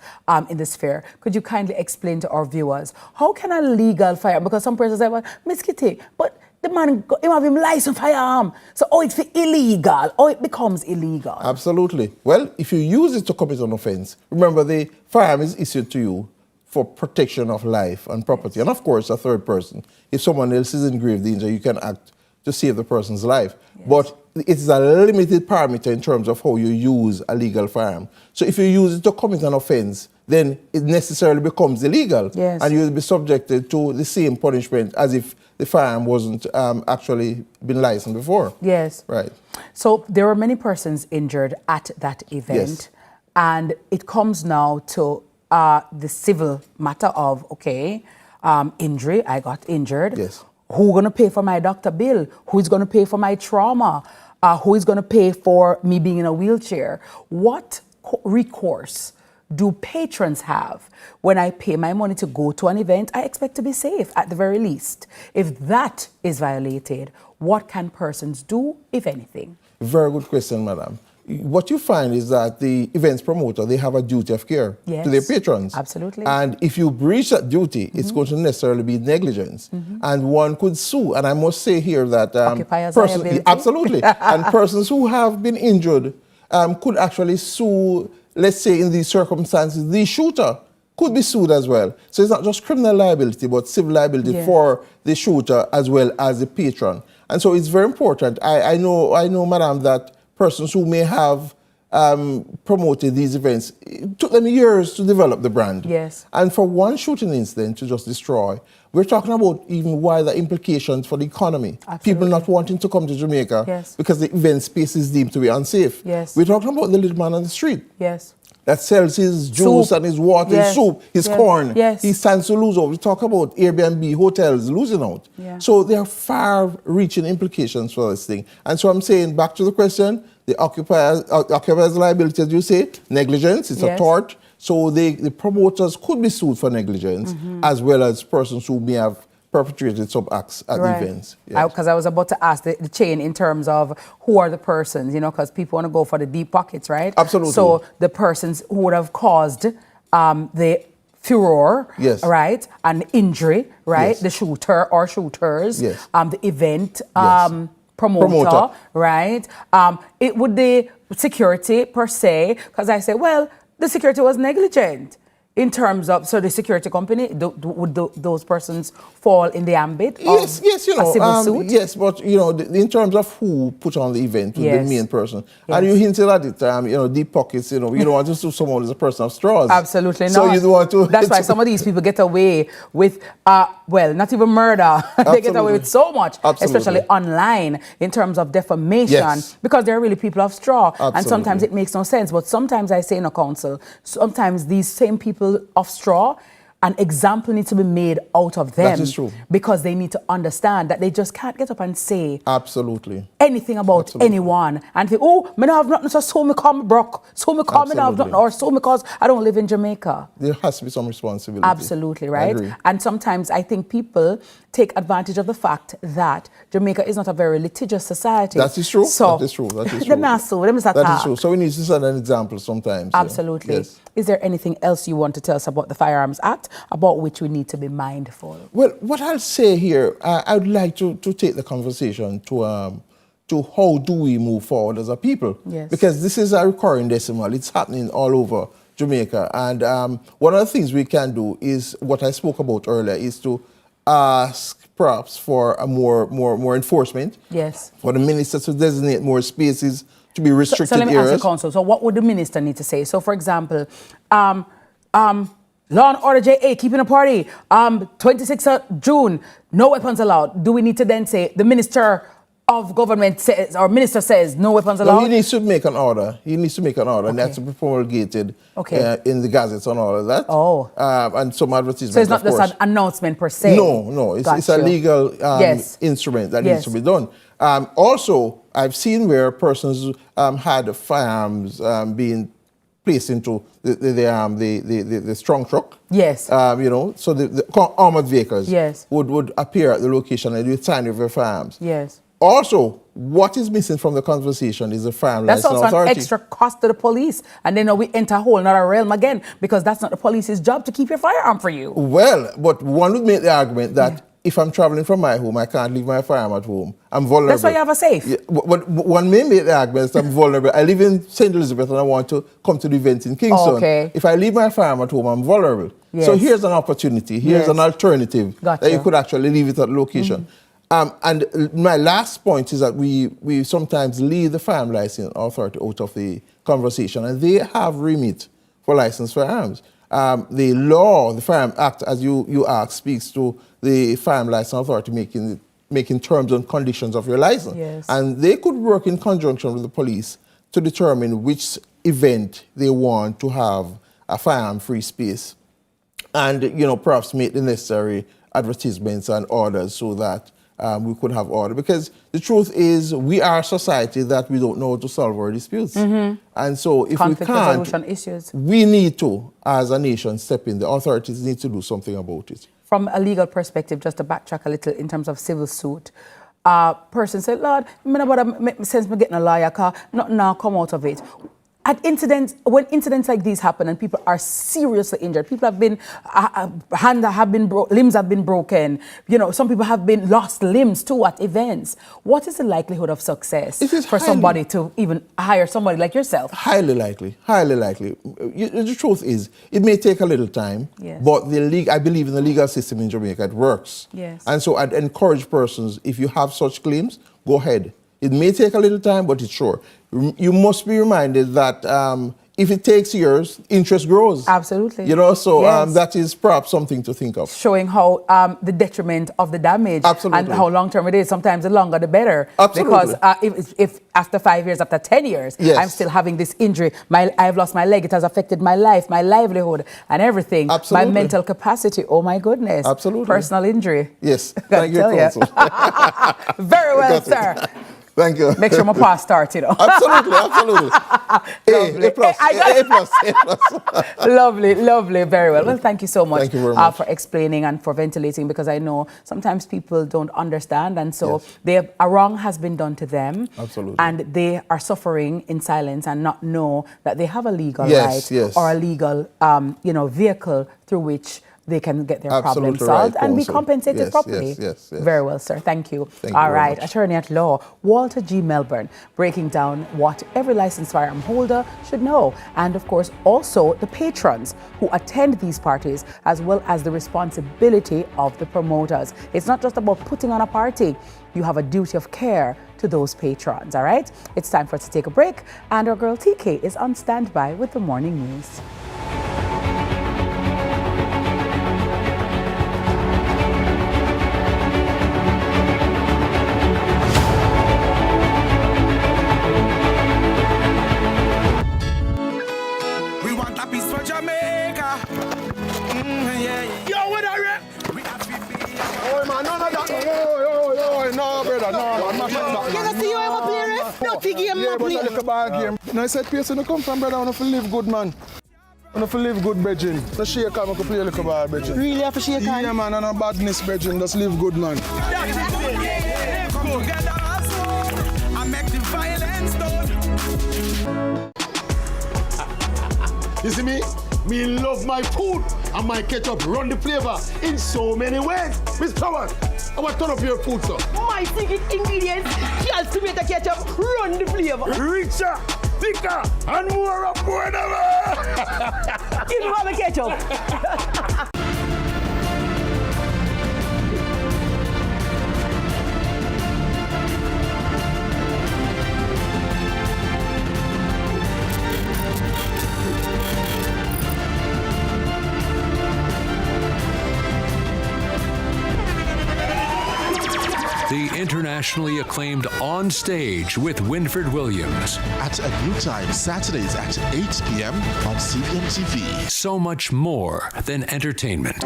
in the sphere. Could you kindly explain to our viewers, how can a legal firearm, because some persons say, well, Miss Kitty, but the man, he have him licensed firearm. So, it's illegal, or it becomes illegal? Absolutely. Well, if you use it to commit an offense, remember the firearm is issued to you for protection of life and property. And of course, a third person. If someone else is in grave danger, you can act to save the person's life. Yes. But it is a limited parameter in terms of how you use a legal firearm. So if you use it to commit an offense, then it necessarily becomes illegal. Yes. And you'll be subjected to the same punishment as if the firearm wasn't actually been licensed before. Yes. Right. So there were many persons injured at that event. Yes. And it comes now to the civil matter of, injury, I got injured. Yes. Who's going to pay for my doctor bill? Who's going to pay for my trauma? Who is going to pay for me being in a wheelchair? What recourse do patrons have when I pay my money to go to an event? I expect to be safe at the very least. If that is violated, what can persons do, if anything? Very good question, madam. What you find is that the events promoter, they have a duty of care to their patrons. Absolutely. And if you breach that duty, it's going to necessarily be negligence. And one could sue. And I must say here that occupiers liability. Absolutely. And persons who have been injured could actually sue, let's say in these circumstances, the shooter could be sued as well. So it's not just criminal liability, but civil liability for the shooter as well as the patron. And so it's very important. I know, madam, that persons who may have promoted these events, it took them years to develop the brand. Yes. And for one shooting incident to just destroy, we're talking about even wider implications for the economy. Absolutely. People not wanting to come to Jamaica because the event space is deemed to be unsafe. Yes. We're talking about the little man on the street. Yes. That sells his juice and his water, his soup, his corn. Yes. He stands to lose out. We talk about Airbnb, hotels losing out. Yeah. So there are far-reaching implications for this thing. And so I'm saying, back to the question, the occupier's liability, as you say, negligence, it's a tort. So the promoters could be sued for negligence, as well as persons who may have perpetrated some acts at the events. Because I was about to ask the chain in terms of who are the persons, because people want to go for the deep pockets, right? Absolutely. So the persons who would have caused the furor, right, and injury, right, the shooter or shooters, the event promoter, right? It would the security per se, because I say, well, the security was negligent. In terms of, so the security company, would those persons fall in the ambit of a civil suit? Yes, but, in terms of who put on the event, the main person. And you hinted at it, deep pockets, you don't want to sue someone who's a person of straws. Absolutely not. So you don't want to... That's why some of these people get away with, not even murder. They get away with so much, especially online, in terms of defamation, because they're really people of straw. And sometimes it makes no sense. But sometimes I say in a council, sometimes these same people of straw, an example needs to be made out of them. That is true. Because they need to understand that they just can't get up and say anything about anyone and think, oh, me not have nothing, so sue me call me broke, sue me call me not have nothing, or sue me because I don't live in Jamaica. There has to be some responsibility. Absolutely, right? And sometimes I think people take advantage of the fact that Jamaica is not a very litigious society. That is true. So, that is true. That is true. That is true. So we need to set an example sometimes. Absolutely. Yes. Is there anything else you want to tell us about the Firearms Act, about which we need to be mindful? Well, what I'll say here, I would like to take the conversation to how do we move forward as a people. Yes. Because this is a recurring decimal. It's happening all over Jamaica. And one of the things we can do is what I spoke about earlier, is to ask perhaps for a more enforcement. Yes. For the minister to designate more spaces to be restricted so let me areas. ask the council. So what would the minister need to say? So for example, Law and Order JA, keeping a party, 26th of June, no weapons allowed. Do we need to then say the Minister of Government says, or Minister says, no weapons allowed? No, he needs to make an order. And that's to be promulgated in the gazettes and all of that. Oh. And some advertisements, so it's not just an announcement per se? No. It's a legal instrument that needs to be done. Also, I've seen where persons had firearms being placed into the strong truck. Yes. So the armored vehicles yes. would appear at the location and you sign with their firearms. Yes. Also, what is missing from the conversation is the firearm That's license also authority. an extra cost to the police. And then we enter a whole another realm again, because that's not the police's job to keep your firearm for you. Well, but one would make the argument that if I'm traveling from my home, I can't leave my firearm at home. I'm vulnerable. That's why you have a safe. Yeah, but one may make the argument that I'm vulnerable. I live in St. Elizabeth and I want to come to the event in Kingston. Okay. If I leave my firearm at home, I'm vulnerable. Yes. So here's an opportunity. Here's an alternative that you could actually leave it at the location. And my last point is that we sometimes leave the firearm license authority out of the conversation, and they have remit for licensed firearms. The law, the Firearm Act, as you asked, speaks to the firearm license authority making terms and conditions of your license. Yes. And they could work in conjunction with the police to determine which event they want to have a firearm-free space, and perhaps make the necessary advertisements and orders so that we could have order. Because the truth is, we are a society that we don't know how to solve our disputes. And so if Conflict we can't, resolution issues. we need to, as a nation, step in. The authorities need to do something about it. From a legal perspective, just to backtrack a little in terms of civil suit, person said, Lord, since me getting a lawyer, car, nothing now come out of it. When incidents like these happen and people are seriously injured, people have been, limbs have been broken, some people have been lost limbs too at events. What is the likelihood of success for somebody to even hire somebody like yourself? Highly likely, highly likely. The truth is, it may take a little time, but I believe in the legal system in Jamaica, it works. Yes. And so I'd encourage persons, if you have such claims, go ahead. It may take a little time, but it's sure. You must be reminded that if it takes years, interest grows. Absolutely. That is perhaps something to think of. Showing how the detriment of the damage and how long-term it is. Sometimes the longer, the better. Absolutely. Because if after 5 years, after 10 years, I'm still having this injury, I've lost my leg, it has affected my life, my livelihood, and everything. Absolutely. My mental capacity, oh my goodness. Absolutely. Personal injury. Yes. Thank you, Counsel. Very well, sir. Thank you. Make sure my pass starts, Absolutely, absolutely. A plus. Lovely, very well. Well, thank you so much, thank you very much. For explaining and for ventilating, because I know sometimes people don't understand, and so a wrong has been done to them. Absolutely. And they are suffering in silence and not know that they have a legal right or a legal vehicle through which they can get their problem solved and be compensated properly. Yes. Very well, sir. Thank you. Thank you very right. much. Attorney at law, Walter G. Melbourne, breaking down what every licensed firearm holder should know. And of course, also the patrons who attend these parties, as well as the responsibility of the promoters. It's not just about putting on a party. You have a duty of care to those patrons, all right? It's time for us to take a break. And our girl TK is on standby with the morning news. No, I said, Pearson, you come from, brother, I want to live good, man. I want to live good, Bridging. No shake on, I can play a little ball, Bridging. Really have to shake on? Yeah, man, and no badness, Bridging. Just live good, man. You see me? Me love my food and my ketchup run the flavor in so many ways. Miss Flowers, I want to turn up your food, sir. My secret ingredients, just tomato ketchup, run the flavor. Richer, thicker, and more affordable. Give me all the ketchup. The internationally acclaimed On Stage with Winfred Williams. At a new time, Saturdays at 8 p.m. on CVM TV. So much more than entertainment.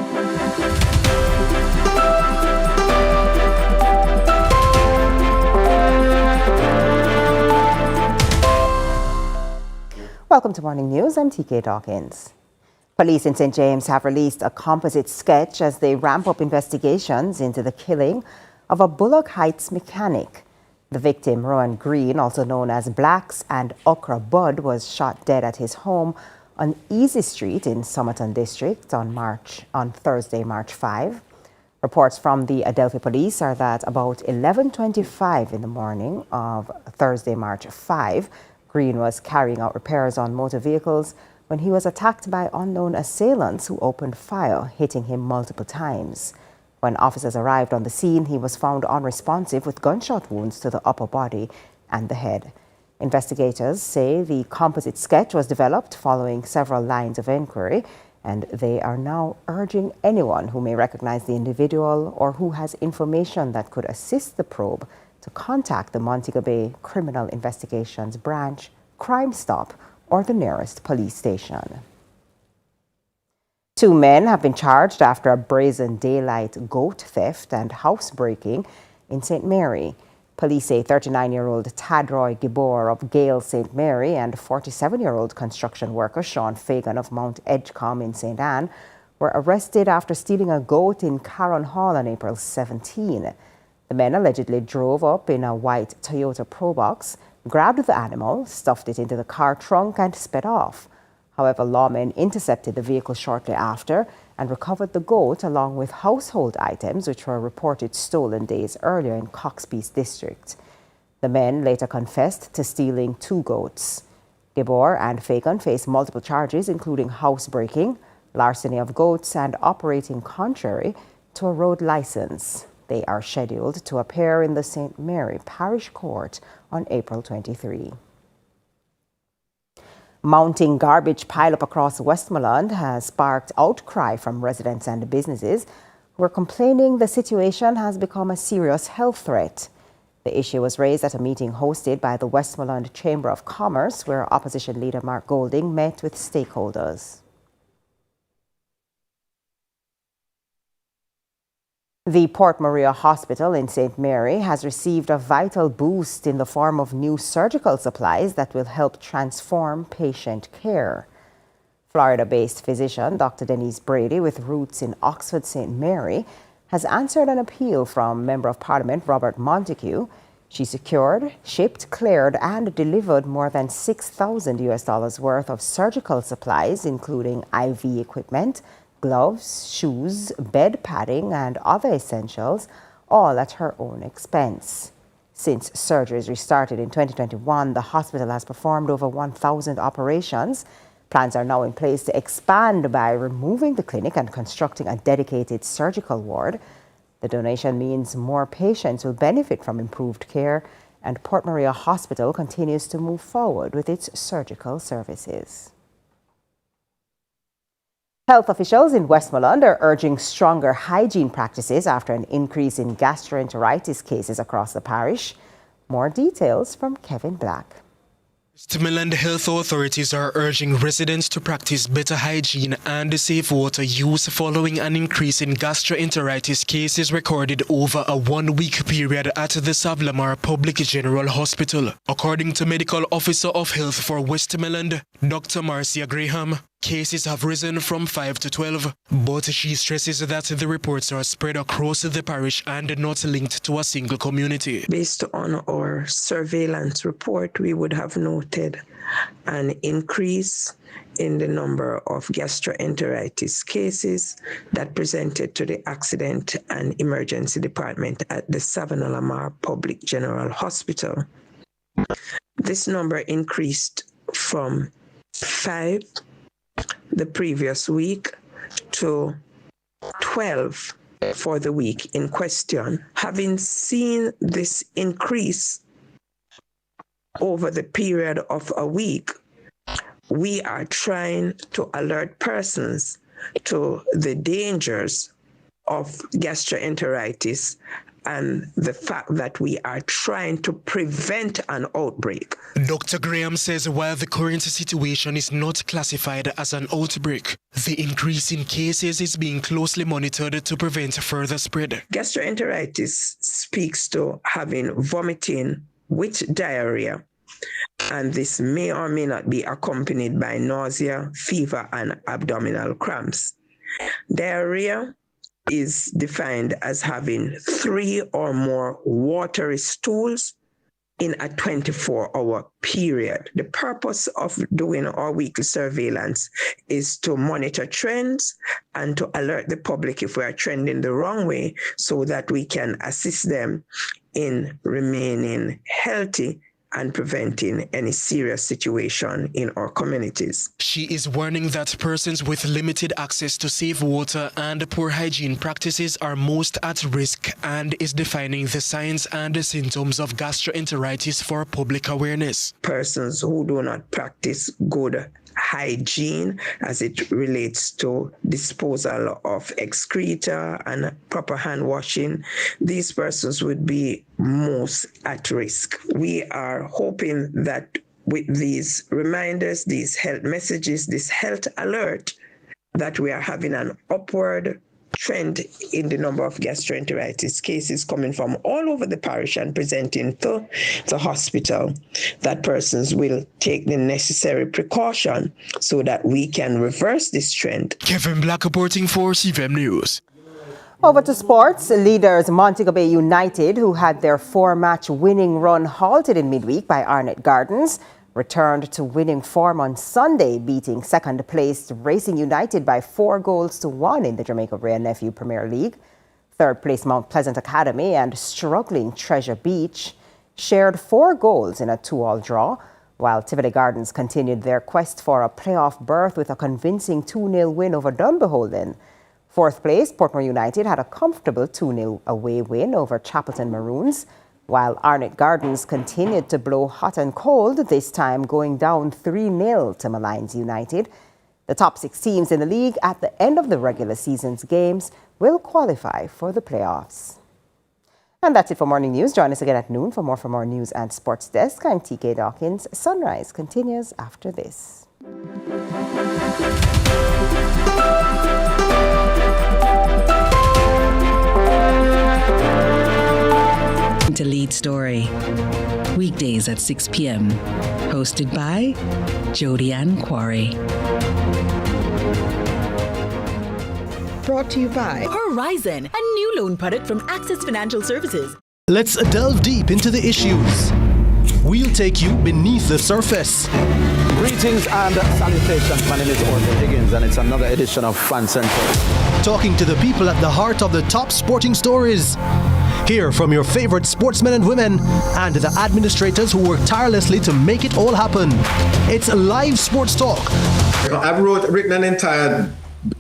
Welcome to Morning News. I'm TK Dawkins. Police in St. James have released a composite sketch as they ramp up investigations into the killing of a Bullock Heights mechanic. The victim, Rowan Green, also known as Blacks and Okra Bud, was shot dead at his home on Easy Street in Somerton District on Thursday, March 5. Reports from the Adelphi Police are that about 11:25 in the morning of Thursday, March 5, Green was carrying out repairs on motor vehicles when he was attacked by unknown assailants who opened fire, hitting him multiple times. When officers arrived on the scene, he was found unresponsive with gunshot wounds to the upper body and the head. Investigators say the composite sketch was developed following several lines of inquiry, and they are now urging anyone who may recognize the individual or who has information that could assist the probe to contact the Montego Bay Criminal Investigations Branch, Crime Stop, or the nearest police station. 2 men have been charged after a brazen daylight goat theft and housebreaking in St. Mary. Police say 39-year-old Tadroy Gibor of Gale St. Mary and 47-year-old construction worker Sean Fagan of Mount Edgecombe in St. Anne were arrested after stealing a goat in Caron Hall on April 17. The men allegedly drove up in a white Toyota Probox, grabbed the animal, stuffed it into the car trunk and sped off. However, lawmen intercepted the vehicle shortly after and recovered the goat along with household items which were reported stolen days earlier in Coxpeace district. The men later confessed to stealing 2 goats. Gibor and Fagan face multiple charges including housebreaking, larceny of goats and operating contrary to a road license. They are scheduled to appear in the St. Mary Parish Court on April 23. Mounting garbage pileup across Westmoreland has sparked outcry from residents and businesses who are complaining the situation has become a serious health threat. The issue was raised at a meeting hosted by the Westmoreland Chamber of Commerce, where opposition leader Mark Golding met with stakeholders. The Port Maria Hospital in St. Mary has received a vital boost in the form of new surgical supplies that will help transform patient care. Florida-based physician Dr. Denise Brady, with roots in Oxford St. Mary, has answered an appeal from Member of Parliament Robert Montague. She secured, shipped, cleared, and delivered more than $6,000 worth of surgical supplies, including IV equipment, gloves, shoes, bed padding, and other essentials, all at her own expense. Since surgeries restarted in 2021, the hospital has performed over 1,000 operations. Plans are now in place to expand by removing the clinic and constructing a dedicated surgical ward. The donation means more patients will benefit from improved care, and Port Maria Hospital continues to move forward with its surgical services. Health officials in Westmoreland are urging stronger hygiene practices after an increase in gastroenteritis cases across the parish. More details from Kevin Black. Westmoreland health authorities are urging residents to practice better hygiene and safe water use following an increase in gastroenteritis cases recorded over a 1-week period at the Savlamar Public General Hospital. According to Medical Officer of Health for Westmoreland, Dr. Marcia Graham, cases have risen from 5 to 12, but she stresses that the reports are spread across the parish and not linked to a single community. Based on our surveillance report, we would have noted an increase in the number of gastroenteritis cases that presented to the Accident and Emergency Department at the Savannah Public General Hospital. This number increased from 5 the previous week to 12 for the week in question. Having seen this increase over the period of a week, we are trying to alert persons to the dangers of gastroenteritis and the fact that we are trying to prevent an outbreak. Dr. Graham says while the current situation is not classified as an outbreak, the increase in cases is being closely monitored to prevent further spread. Gastroenteritis speaks to having vomiting with diarrhea, and this may or may not be accompanied by nausea, fever, and abdominal cramps. Diarrhea is defined as having 3 or more watery stools in a 24-hour period. The purpose of doing our weekly surveillance is to monitor trends and to alert the public if we are trending the wrong way so that we can assist them in remaining healthy and preventing any serious situation in our communities. She is warning that persons with limited access to safe water and poor hygiene practices are most at risk and is defining the signs and the symptoms of gastroenteritis for public awareness. Persons who do not practice good hygiene as it relates to disposal of excreta and proper hand washing, these persons would be most at risk. We are hoping that with these reminders, these health messages, this health alert, that we are having an upward trend in the number of gastroenteritis cases coming from all over the parish and presenting to the hospital, that persons will take the necessary precaution so that we can reverse this trend. Kevin Black reporting for CVM News. Over to sports. Leaders Montego Bay United, who had their 4-match winning run halted in midweek by Arnett Gardens, returned to winning form on Sunday, beating second-placed Racing United by 4-1 in the Jamaica Bray and Nephew Premier League. Third-place Mount Pleasant Academy and struggling Treasure Beach shared 4 goals in a 2-2 draw, while Tivoli Gardens continued their quest for a playoff berth with a convincing 2-0 win over Dunbeholden. Fourth place, Portmore United had a comfortable 2-0 away win over Chapelton Maroons, while Arnett Gardens continued to blow hot and cold, this time going down 3-0 to Malines United. The top 6 teams in the league at the end of the regular season's games will qualify for the playoffs. And that's it for Morning News. Join us again at noon for more news and sports desk. I'm TK Dawkins. Sunrise continues after this. To Lead Story, weekdays at 6 p.m. Hosted by Jody Ann Quarry. Brought to you by Horizon, a new loan product from Access Financial Services. Let's delve deep into the issues. We'll take you beneath the surface. Greetings and salutations. My name is Orville Higgins, and it's another edition of Fan Central. Talking to the people at the heart of the top sporting stories. Hear from your favorite sportsmen and women and the administrators who work tirelessly to make it all happen. It's live sports talk. I've written an entire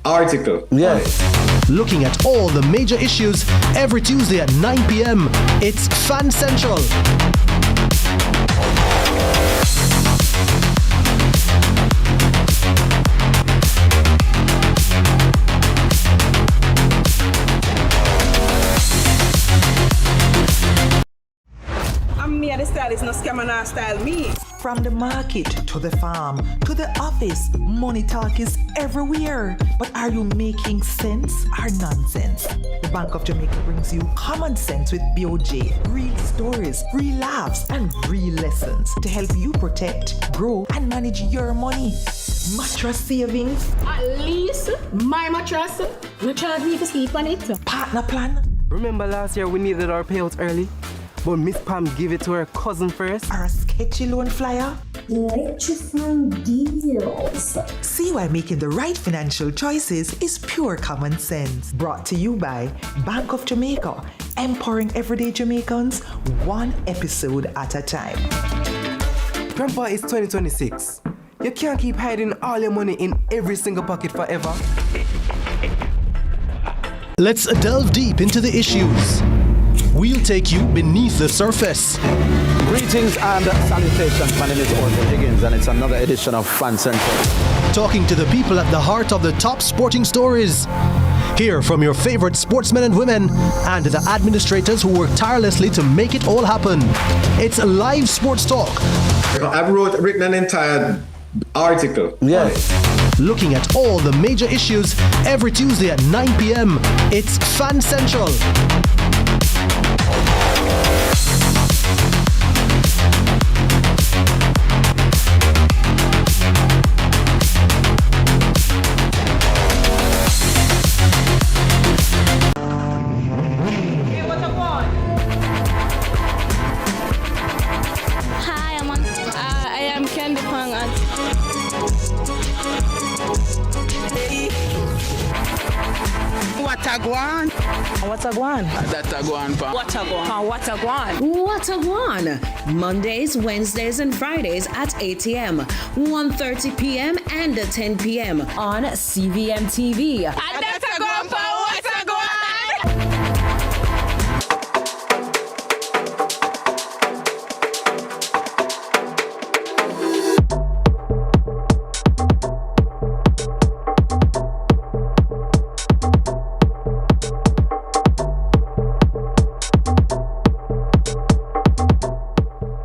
article. Yes. Looking at all the major issues every Tuesday at 9 p.m. It's Fan Central. The style is no scammer, not style me. From the market to the farm to the office, money talk is everywhere. But are you making sense or nonsense? The Bank of Jamaica brings you common sense with BOJ. Real stories, real laughs, and real lessons to help you protect, grow, and manage your money. Mattress savings. At least my mattress, you charge me to sleep on it. Partner plan. Remember last year we needed our payouts early? But Miss Pam gave it to her cousin first. Or a sketchy loan flyer. Electrifying deals. See why making the right financial choices is pure common sense. Brought to you by Bank of Jamaica, empowering everyday Jamaicans one episode at a time. Grandpa, it's 2026. You can't keep hiding all your money in every single pocket forever. Let's delve deep into the issues. We'll take you beneath the surface. Greetings and salutations. My name is Orville Higgins, and it's another edition of Fan Central. Talking to the people at the heart of the top sporting stories. Hear from your favorite sportsmen and women and the administrators who work tirelessly to make it all happen. It's live sports talk. I've written an entire article. Yes. Looking at all the major issues every Tuesday at 9 p.m. It's Fan Central. What a guan? What a guan? That a guan, pa. What a guan? What a guan? What a guan! Mondays, Wednesdays, and Fridays at 8 a.m., 1:30 p.m., and 10 p.m. on CVM TV. That's a guan, pa. What a guan?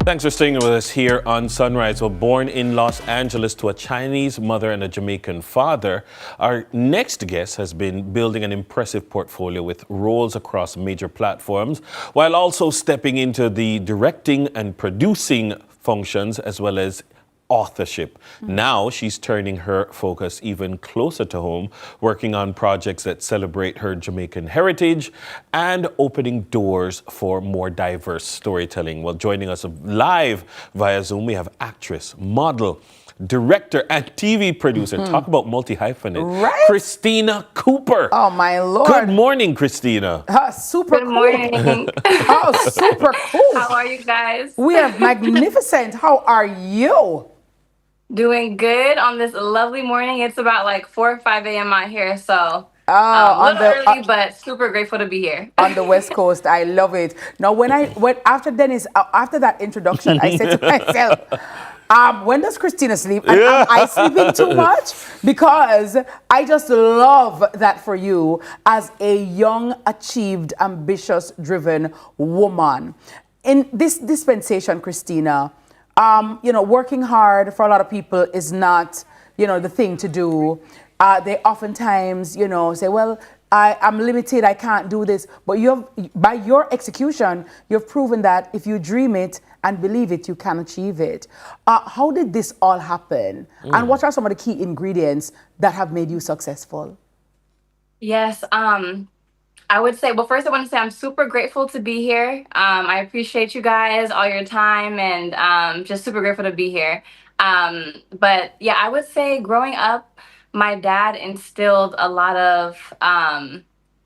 Thanks for staying with us here on Sunrise. Well, born in Los Angeles to a Chinese mother and a Jamaican father, our next guest has been building an impressive portfolio with roles across major platforms, while also stepping into the directing and producing functions as well as authorship. Now she's turning her focus even closer to home, working on projects that celebrate her Jamaican heritage and opening doors for more diverse storytelling. Well, joining us live via Zoom, we have actress, model, director, and TV producer. Talk about multi-hyphenate. Right? Christina Cooper. Oh, my Lord. Good morning, Christina. Super Good cool. morning. Oh, super cool. How are you guys? We are magnificent. How are you? Doing good on this lovely morning. It's about like 4 or 5 a.m. out here, so a little early, but super grateful to be here. On the West Coast, I love it. Now, when after Dennis, after that introduction, I said to myself, when does Christina sleep? And am I sleeping too much? Because I just love that for you as a young, achieved, ambitious, driven woman. In this dispensation, Christina, working hard for a lot of people is not, the thing to do. They oftentimes, say, well, I'm limited, I can't do this. But by your execution, you've proven that if you dream it and believe it, you can achieve it. How did this all happen? And what are some of the key ingredients that have made you successful? Yes, I would say, well, first I want to say I'm super grateful to be here. I appreciate you guys, all your time, and just super grateful to be here. But yeah, I would say growing up, my dad instilled a lot of,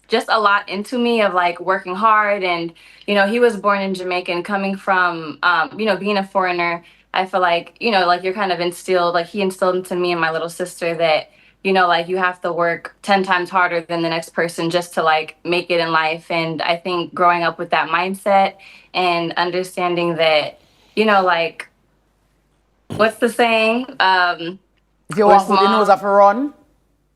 just a lot into me of like working hard. And, he was born in Jamaica, and coming from, being a foreigner, I feel like, like you're kind of instilled, like he instilled into me and my little sister that, you have to work 10 times harder than the next person just to like make it in life. And I think growing up with that mindset and understanding that, what's the saying? If you want good nose off a run.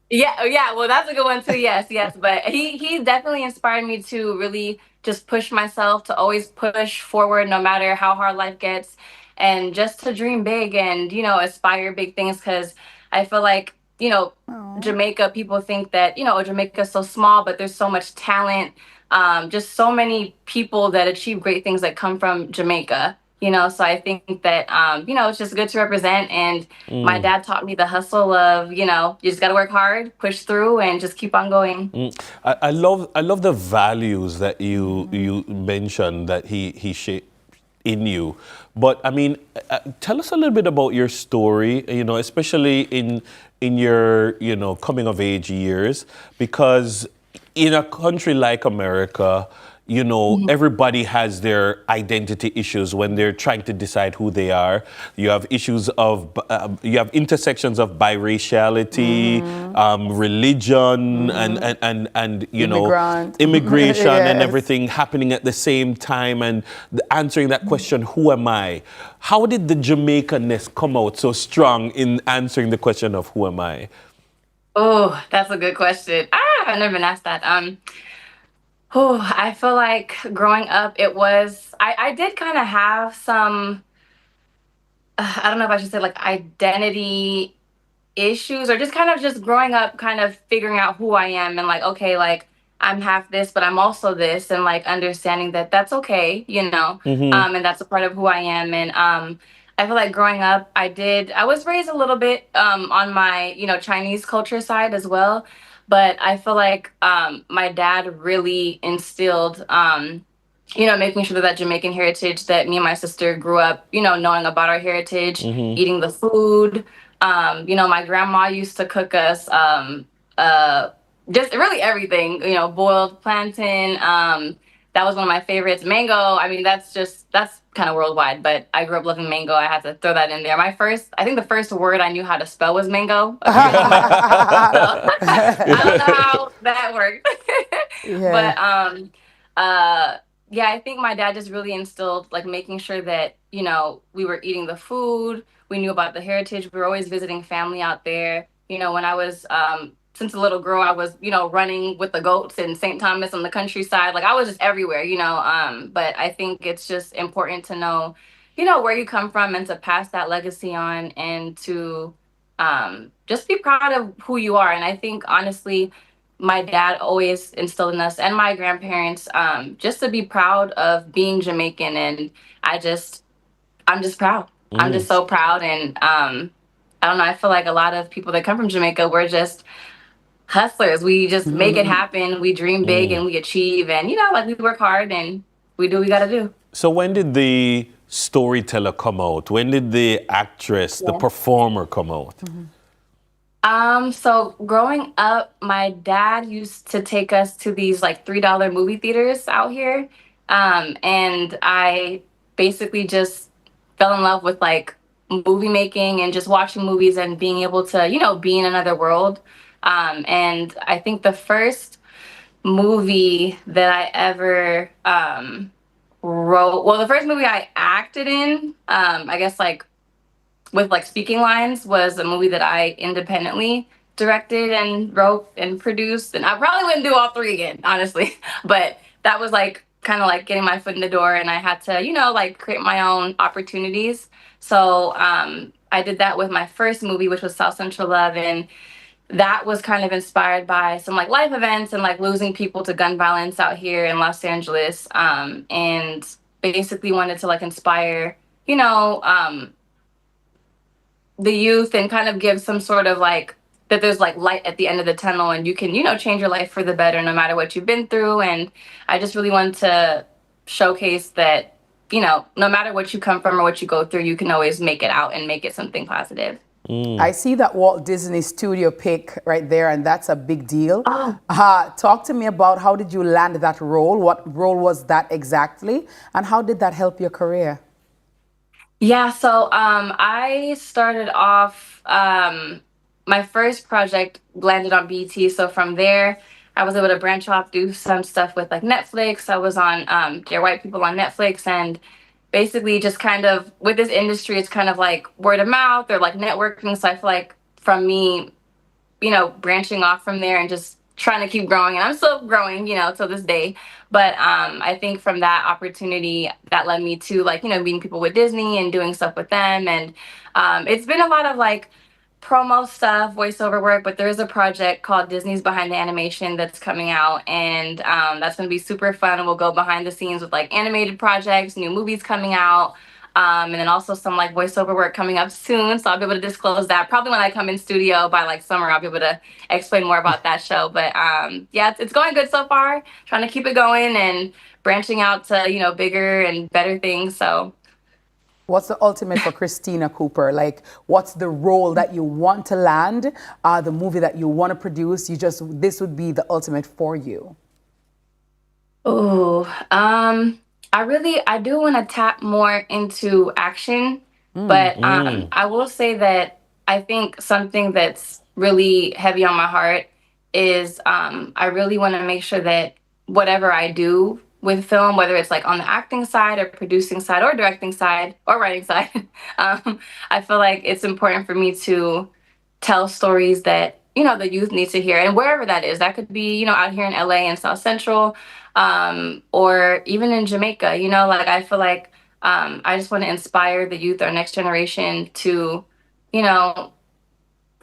Yeah, well, that's a good one too. Yes. But he definitely inspired me to really just push myself, to always push forward no matter how hard life gets, and just to dream big and, aspire big things. Because I feel like, Jamaica, people think that, Jamaica's so small, but there's so much talent, just so many people that achieve great things that come from Jamaica, so I think that, it's just good to represent. And my dad taught me the hustle of, you just got to work hard, push through, and just keep on going. I love the values that you mentioned that he shaped in you. But I mean, tell us a little bit about your story, especially in your, coming of age years, because in a country like America, everybody has their identity issues when they're trying to decide who they are. You have issues of, you have intersections of biraciality, religion, and immigration and everything happening at the same time, and answering that question, who am I? How did the Jamaican-ness come out so strong in answering the question of who am I? Oh, that's a good question. I've never been asked that. I feel like growing up, I did kind of have some, I don't know if I should say like identity issues, or just kind of just growing up, kind of figuring out who I am and like, okay, like I'm half this, but I'm also this, and like understanding that that's okay, and that's a part of who I am. And I feel like growing up, I was raised a little bit on my, Chinese culture side as well. But I feel like my dad really instilled making sure that Jamaican heritage that me and my sister grew up, knowing about our heritage, eating the food. My grandma used to cook us just really everything, boiled plantain. That was one of my favorites. Mango, I mean, that's kind of worldwide, but I grew up loving mango. I had to throw that in there. I think the first word I knew how to spell was mango. I don't know how that worked. Yeah. But yeah, I think my dad just really instilled like making sure that, we were eating the food, we knew about the heritage. We were always visiting family out there. When I was since a little girl, I was, running with the goats in St. Thomas on the countryside. Like I was just everywhere, but I think it's just important to know, where you come from and to pass that legacy on and to just be proud of who you are. And I think honestly, my dad always instilled in us and my grandparents just to be proud of being Jamaican. And I'm just proud. I'm just so proud. And I don't know, I feel like a lot of people that come from Jamaica, we're just hustlers. We just make it happen. We dream big and we achieve. And, we work hard and we do what we got to do. So when did the storyteller come out? When did the actress, the performer come out? So growing up, my dad used to take us to these like $3 movie theaters out here. And I basically just fell in love with like movie making and just watching movies and being able to, be in another world. And I think the first movie that I ever the first movie I acted in, I guess like with like speaking lines, was a movie that I independently directed and wrote and produced. And I probably wouldn't do all three again, honestly. But that was like kind of like getting my foot in the door, and I had to, like create my own opportunities. So I did that with my first movie, which was South Central Love, and that was kind of inspired by some like life events and like losing people to gun violence out here in Los Angeles, and basically wanted to like inspire, the youth and kind of give some sort of like that there's like light at the end of the tunnel and you can, change your life for the better no matter what you've been through. And I just really wanted to showcase that, no matter what you come from or what you go through, you can always make it out and make it something positive. I see that Walt Disney Studio pic right there, and that's a big deal. Talk to me about how did you land that role? What role was that exactly? And how did that help your career? Yeah, so I started off, my first project landed on BET. So from there, I was able to branch off, do some stuff with like Netflix. I was on Dear White People on Netflix, and basically just kind of with this industry, it's kind of like word of mouth or like networking. So I feel like from me, branching off from there and just trying to keep growing, and I'm still growing, till this day. But I think from that opportunity, that led me to like, meeting people with Disney and doing stuff with them. And it's been a lot of like promo stuff, voiceover work, but there is a project called Disney's Behind the Animation that's coming out, and that's going to be super fun. We'll go behind the scenes with like animated projects, new movies coming out, and then also some like voiceover work coming up soon. So I'll be able to disclose that probably when I come in studio by like summer. I'll be able to explain more about that show. But yeah, it's going good so far. Trying to keep it going and branching out to bigger and better things. So. What's the ultimate for Christina Cooper? Like, what's the role that you want to land? The movie that you want to produce? This would be the ultimate for you. Oh, I do want to tap more into action, but I will say that I think something that's really heavy on my heart is I really want to make sure that whatever I do with film, whether it's like on the acting side or producing side or directing side or writing side, I feel like it's important for me to tell stories that, the youth needs to hear. And wherever that is, that could be, out here in LA and South Central, or even in Jamaica, like I feel like I just want to inspire the youth, our next generation to,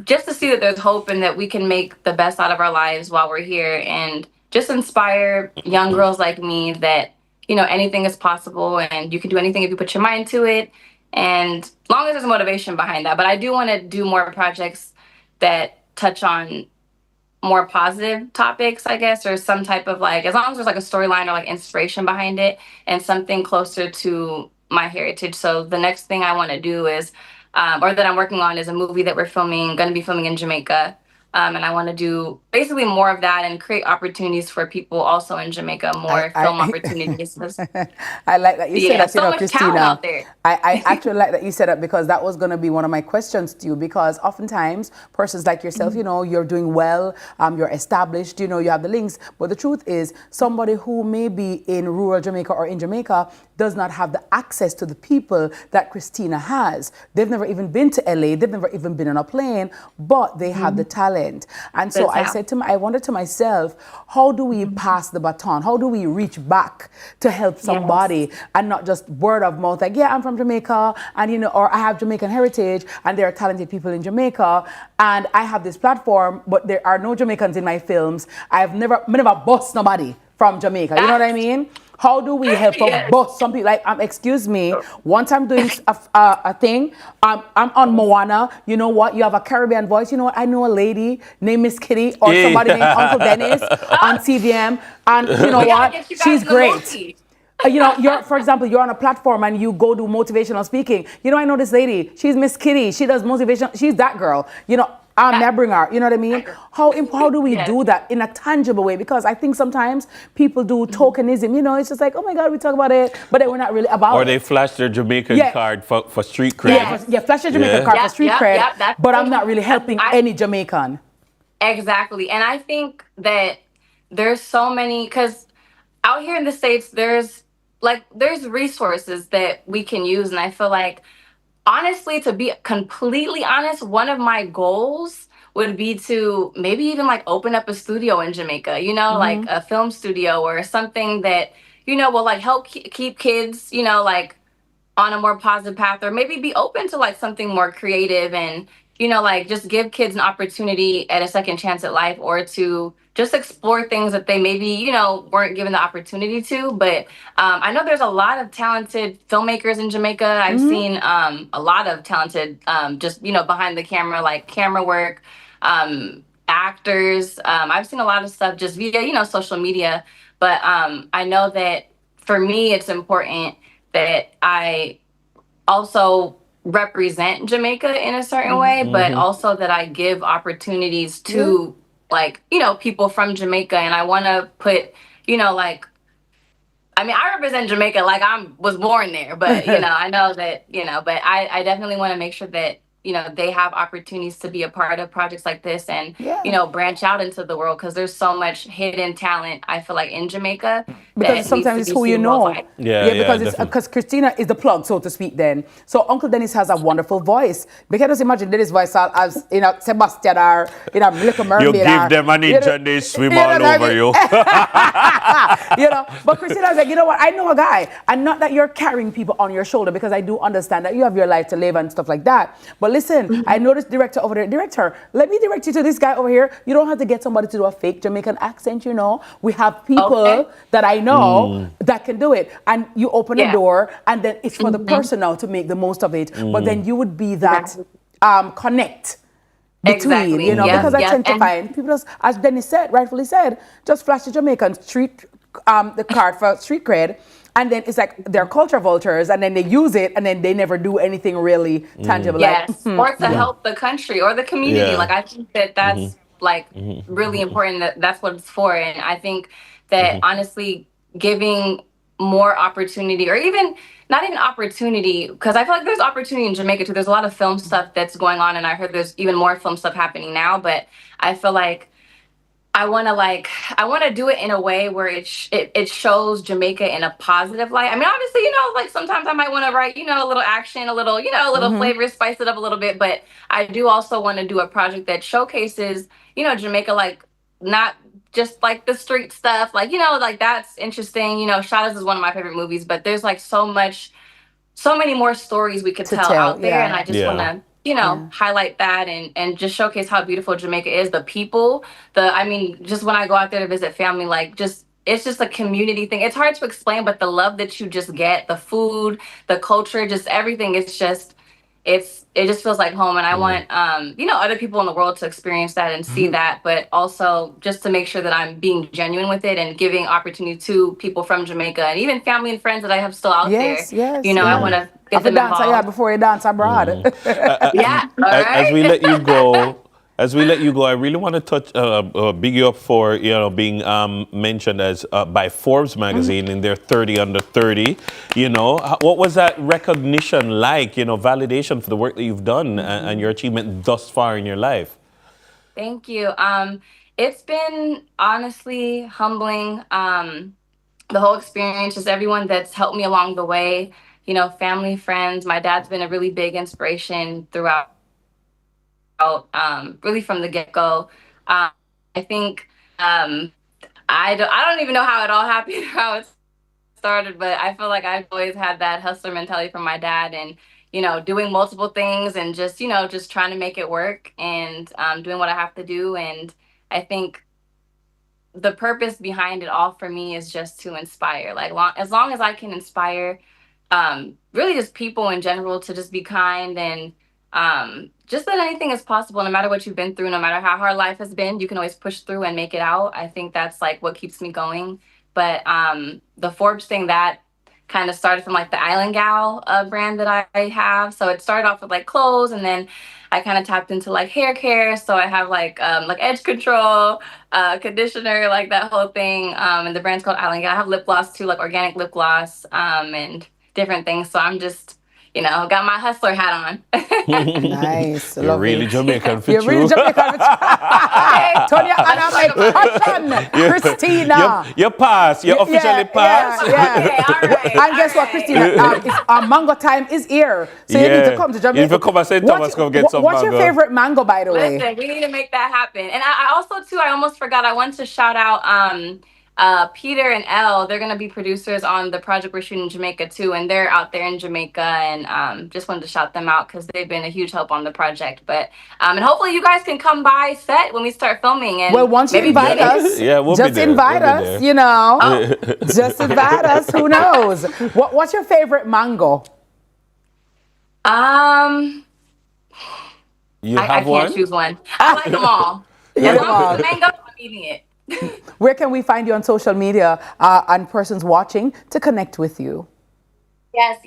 just to see that there's hope and that we can make the best out of our lives while we're here, and just inspire young girls like me that, anything is possible and you can do anything if you put your mind to it. And as long as there's motivation behind that. But I do want to do more projects that touch on more positive topics, I guess, or some type of like, as long as there's like a storyline or like inspiration behind it and something closer to my heritage. So the next thing I want to do is, or that I'm working on, is a movie that we're going to be filming in Jamaica. And I want to do basically more of that and create opportunities for people also in Jamaica, more film opportunities. I like that you said that, so much Christina. talent out there. I actually like that you said that, because that was going to be one of my questions to you, because oftentimes persons like yourself, you're doing well, you're established, you have the links, but the truth is somebody who may be in rural Jamaica or in Jamaica does not have the access to the people that Christina has. They've never even been to LA, they've never even been on a plane, but they have the talent. And so I wondered to myself, how do we pass the baton? How do we reach back to help somebody and not just word of mouth, like, yeah, I'm from Jamaica, and or I have Jamaican heritage, and there are talented people in Jamaica, and I have this platform, but there are no Jamaicans in my films. I've never bust nobody from Jamaica. You know what I mean? How do we help bust some people? Like, excuse me, once I'm doing a thing, I'm on Moana. You know what? You have a Caribbean voice. You know what? I know a lady named Miss Kitty, or somebody named Uncle Dennis on CVM, and you know what? She's great. For example, you're on a platform and you go do motivational speaking. I know this lady. She's Miss Kitty. She does motivation. She's that girl. I bring her. You know what I mean? How do we do that in a tangible way? Because I think sometimes people do tokenism. It's just like, oh my God, we talk about it, but then we're not really about it. Or they flash their Jamaican card for street cred. Yeah, flash their Jamaican card for street cred, but I'm not really helping any Jamaican. Exactly. And I think that there's so many, because out here in the States, there's resources that we can use. And I feel like, honestly, to be completely honest, one of my goals would be to maybe even like open up a studio in Jamaica, like a film studio or something that, will like help keep kids, like on a more positive path, or maybe be open to like something more creative and, like just give kids an opportunity at a second chance at life, or to just explore things that they maybe, weren't given the opportunity to. But I know there's a lot of talented filmmakers in Jamaica. I've seen a lot of talented, just, behind the camera, like camera work, actors. I've seen a lot of stuff just via, social media. But I know that for me, it's important that I also represent Jamaica in a certain way, but also that I give opportunities to like, people from Jamaica. And I want to put, I represent Jamaica like I was born there, but, I know that, but I definitely want to make sure that, they have opportunities to be a part of projects like this and, branch out into the world, because there's so much hidden talent, I feel like, in Jamaica. Because sometimes it's who you know. Because Christina is the plug, so to speak, then. So Uncle Dennis has a wonderful voice. We can just imagine Dennis' voice as, Sebastian or, Little Mermaid. You give them an inch and they swim all over you. But Christina's like, you know what? I know a guy. And not that you're carrying people on your shoulder, because I do understand that you have your life to live and stuff like that. But listen, I know this director over there. Director, let me direct you to this guy over here. You don't have to get somebody to do a fake Jamaican accent, We have people that I know that can do it. And you open the door, and then it's for the person now to make the most of it. But then you would be that connect between, because I tend to find people, just, as Dennis said, rightfully said, just flash the Jamaican the card for street cred. And then it's like they're culture vultures, and then they use it, and then they never do anything really tangible. Yes, or to help the country or the community. Like, I think that that's like really important. That's what it's for. And I think that honestly, giving more opportunity, or even not even opportunity, because I feel like there's opportunity in Jamaica too. There's a lot of film stuff that's going on, and I heard there's even more film stuff happening now. But I feel like I want to do it in a way where it shows Jamaica in a positive light. Obviously, like sometimes I might want to write, a little action, a little flavor, spice it up a little bit. But I do also want to do a project that showcases, Jamaica, like not just like the street stuff, like, like that's interesting. Shadows is one of my favorite movies, but there's like so many more stories we could tell out there. And I just want to, highlight that and just showcase how beautiful Jamaica is. The people, just when I go out there to visit family, like it's just a community thing. It's hard to explain, but the love that you just get, the food, the culture, just everything, it's it just feels like home, and I want other people in the world to experience that and see that, but also just to make sure that I'm being genuine with it and giving opportunity to people from Jamaica and even family and friends that I have still out there. I want to get them dance involved. before you dance abroad. Yeah. All right. As we let you go, I really want to touch, big you up for being mentioned as by Forbes magazine in their 30 under 30. What was that recognition like? Validation for the work that you've done and your achievement thus far in your life. Thank you. It's been honestly humbling. The whole experience, just everyone that's helped me along the way. Family, friends. My dad's been a really big inspiration throughout. Really from the get-go. I think I don't even know how it all happened or how it started, but I feel like I've always had that hustler mentality from my dad, and doing multiple things and just trying to make it work and doing what I have to do. And I think the purpose behind it all for me is just to inspire. As long as I can inspire really just people in general to just be kind and just that anything is possible, no matter what you've been through, no matter how hard life has been, you can always push through and make it out. I think that's what keeps me going. But the Forbes thing, that kind of started from the Island Gal brand that I have. So it started off with clothes, and then I kind of tapped into hair care. So I have edge control, conditioner, that whole thing. And the brand's called Island Gal. I have lip gloss too, organic lip gloss, and different things. So I'm just got my hustler hat on. Nice. You're really Jamaican for You're really Jamaican for Tonya and I'm Christina. You pass. You officially pass. Yeah. Okay, all right. And guess what, Christina? Our mango time is here. So you need to come to Jamaica. You need to come and St. Thomas, come get some mango. What's your favorite mango, by the way? Listen, we need to make that happen. And I also, too, I almost forgot, I want to shout out Peter and Elle. They're going to be producers on the project we're shooting in Jamaica too, and they're out there in Jamaica, and just wanted to shout them out because they've been a huge help on the project. But and hopefully you guys can come by set when we start filming. And once you invite us, we'll just invite us. Just invite us. Who knows? What's your favorite mango? You have I can't choose one. I like them all. As long as it's mango, I'm eating it. Where can we find you on social media and persons watching to connect with you? Yes.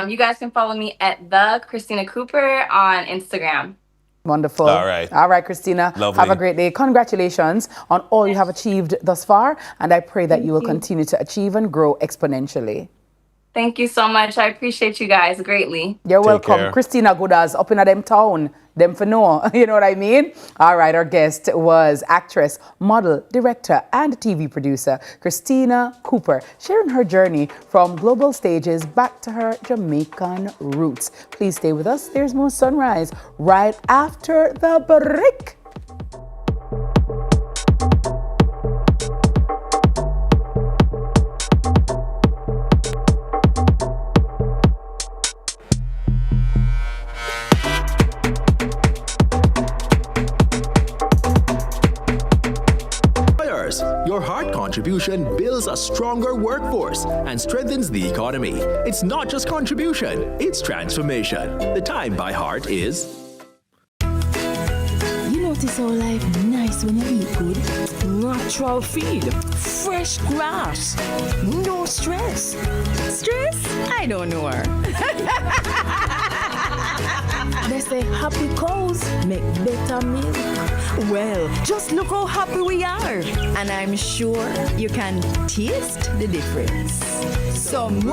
You guys can follow me at the Christina Cooper on Instagram. Wonderful. All right, Christina. Lovely. Have a great day. Congratulations on all you have achieved thus far, and I pray that you will continue to achieve and grow exponentially. Thank you so much. I appreciate you guys greatly. You're welcome. care. Christina Goodas up in a them town. Them for no. You know what I mean? All right. Our guest was actress, model, director, and TV producer Christina Cooper, sharing her journey from global stages back to her Jamaican roots. Please stay with us. There's more Sunrise right after the break. Your hard contribution builds a stronger workforce and strengthens the economy. It's not just contribution, it's transformation. The time by heart is... You notice how life nice when you eat good? Natural feed, fresh grass, no stress. Stress? I don't know her. They say happy cows make better milk. Well, just look how happy we are. And I'm sure you can taste the difference. So move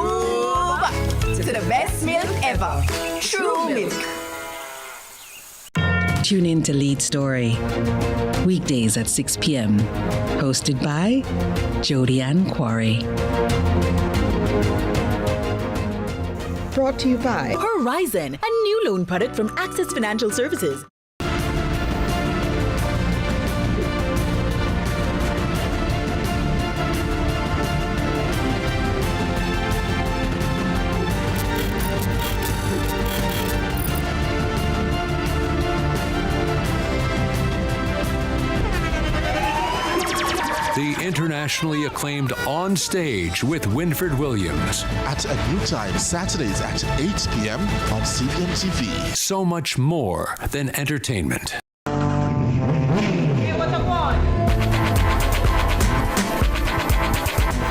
to the best milk ever. True Milk. Tune in to Lead Story. Weekdays at 6 p.m. Hosted by Jodianne Quarry. Brought to you by Horizon, a new loan product from Access Financial Services. The internationally acclaimed On Stage with Winfred Williams. At a new time, Saturdays at 8 p.m. on CVM TV. So much more than entertainment.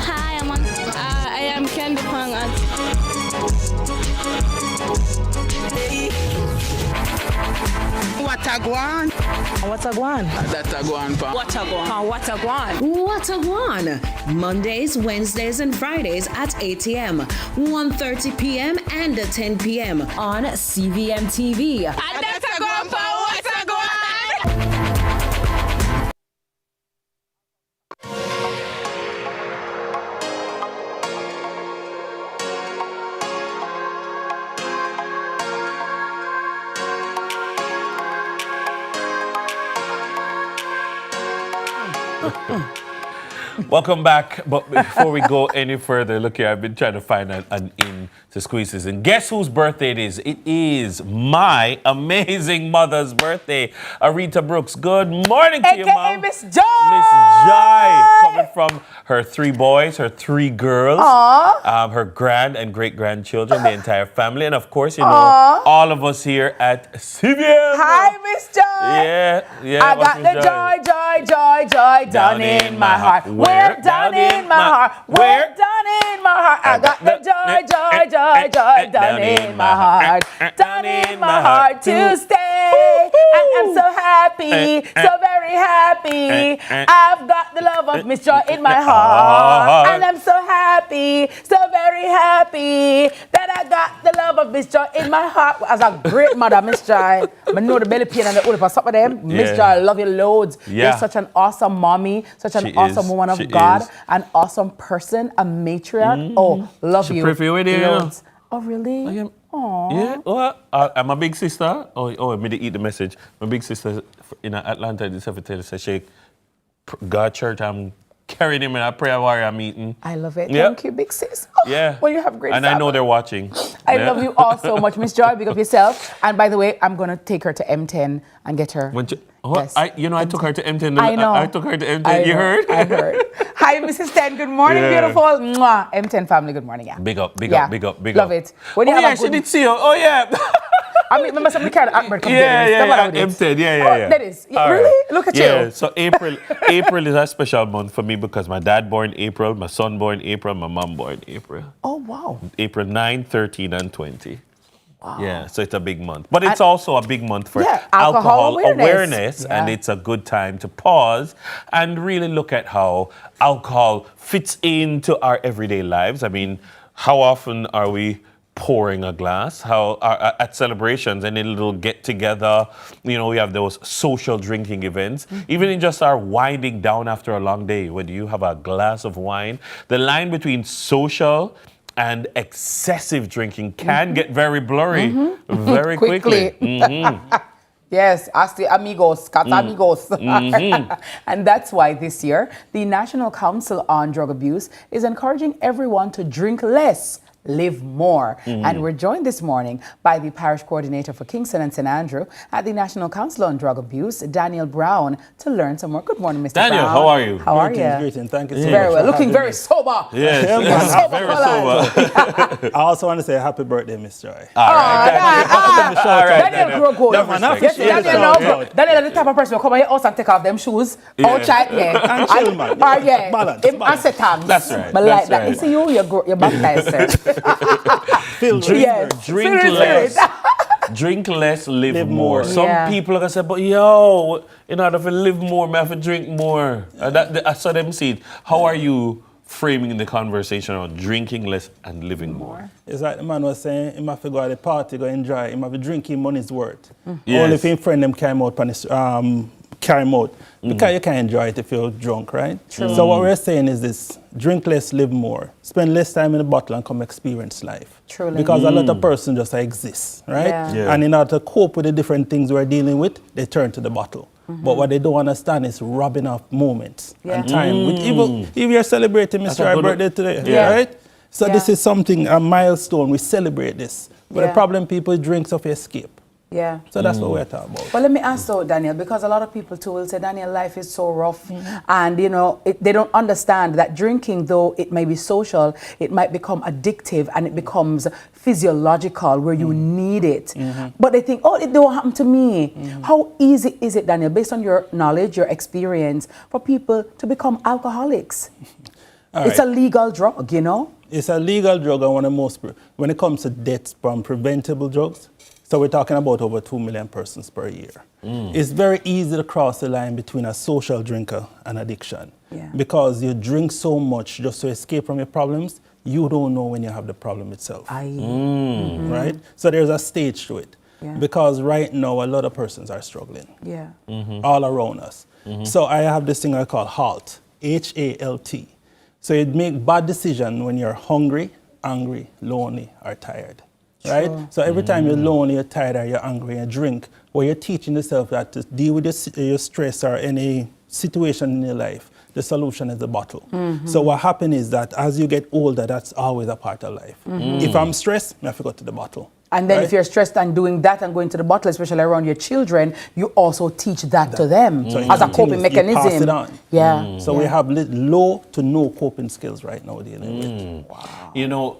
Hi, I am Candy Pang. What a guan? What a guan? That a guan, pa. What a guan? What a guan? What a guan! Mondays, Wednesdays, and Fridays at 8 a.m., 1:30 p.m., and 10 p.m. on CVM TV. That's a guan, pa. What a guan? Welcome back. But before we go any further, look here, I've been trying to find an in to squeeze this in. Guess whose birthday it is? It is my amazing mother's birthday, Arita Brooks. Good morning to you, Mom. Miss Joy! Miss Joy, coming from her 3 boys, her 3 girls, her grand and great-grandchildren, the entire family, and of course, you know, all of us here at CVM. Hi, Miss Joy! Yeah. I got the joy down in my heart. We're down in my heart. We're down in my heart. I got the joy down in my heart. Down in my heart to stay. And I'm so happy, so very happy. I've got the love of Miss Joy in my heart. And I'm so happy, so very happy that I got the love of Miss Joy in my heart. As a great mother, Miss Joy, I know the belly pain and the old for some of them. Miss Joy, I love you loads. Yeah. You're such an awesome mommy, such an awesome woman of God, an awesome person, a matriarch. Oh, love you. Pray for you with you. Loads. Oh, really? Aww. Yeah. Oh, I'm a big sister. Oh, I made it eat the message. My big sister in Atlanta, this ever said she God church. I'm carrying him in a prayer warrior meeting. I love it. Yep. Thank you, big sis. Oh, yeah. Well, you have great And I know they're watching. I love you all so much, Miss Joy. Big up yourself. And by the way, I'm going to take her to M10 and get her. Yes. I took her to M10. I know. I took her to M10. You heard? I heard. Hi, Mrs. 10. Good morning, beautiful. Mwah. M10 family, good morning. Yeah. Big up. Love it. When you have she did see you. Oh, yeah. I mean, remember somebody carried Akbar come M10. Yeah. That is. All really? Right. Look at you. you. So April is a special month for me because my dad born April, my son born April, my mom born April. Oh, wow. April 9, 13, and 20. Wow. Yeah, so it's a big month. But it's also a big month for alcohol awareness and it's a good time to pause and really look at how alcohol fits into our everyday lives. I mean, how often are we pouring a glass? How at celebrations and in a little get together, you know, we have those social drinking events. Even in just our winding down after a long day, when you have a glass of wine, the line between social and excessive drinking can get very blurry very quickly. Yes, ask the amigos, amigos. And that's why this year, the National Council on Drug Abuse is encouraging everyone to drink less, live more. And we're joined this morning by the parish coordinator for Kingston and St. Andrew at the National Council on Drug Abuse, Daniel Brown, to learn some more. Good morning, Mr. Daniel, Brown. how are you? How are you? Greeting. Thank you so much. Very well. Looking very sober. Yes, very sober. I also want to say happy birthday, Miss Joy. All right. Daniel grow good. Yes, Daniel is the type of person who come in your house and take off them shoes outside there. And chill, man. Balance. And set hands. That's right. But like that. You see you're baptized, sir. Drink less, live more. Some people are gonna say, but in order to live more, I have to drink more. I saw them see it. How are you framing the conversation on drinking less and living more? It's like the man was saying, he have to go to the party, go enjoy, he have to drink his money's worth. Yes. Only if his friend them carry him out, because you can't enjoy it if you're drunk, right? True. So what we're saying is this: drink less, live more. Spend less time in the bottle and come experience life. Truly. Because a lot of persons just exist, right? Yeah. And in order to cope with the different things we're dealing with, they turn to the bottle. But what they don't understand is robbing off moments and time. If you're celebrating Mr. birthday today, right? So this is something, a milestone, we celebrate this. But the problem, people, drinks of escape. Yeah. So that's what we're talking about. But let me ask though, Daniel, because a lot of people too will say, Daniel, life is so rough. And, you know, they don't understand that drinking, though it may be social, it might become addictive and it becomes physiological where you need it. But they think, oh, it don't happen to me. How easy is it, Daniel, based on your knowledge, your experience, for people to become alcoholics? It's a legal drug, you know? It's a legal drug, and one of the most, when it comes to deaths from preventable drugs, so we're talking about over 2 million persons per year. It's very easy to cross the line between a social drinker and addiction. Because you drink so much just to escape from your problems, you don't know when you have the problem itself. Right? So there's a stage to it. Because right now, a lot of persons are struggling. All around us. So I have this thing I call HALT, H-A-L-T. So you make bad decisions when you're hungry, angry, lonely, or tired. Right? So every time you're lonely, you're tired, or you're angry, and you drink, well, you're teaching yourself that to deal with your stress or any situation in your life, the solution is the bottle. So what happens is that as you get older, that's always a part of life. If I'm stressed, I have to go to the bottle. And then if you're stressed and doing that and going to the bottle, especially around your children, you also teach that to them as a coping mechanism. You pass it on. Yeah. So we have low to no coping skills right now dealing with. Wow. You know,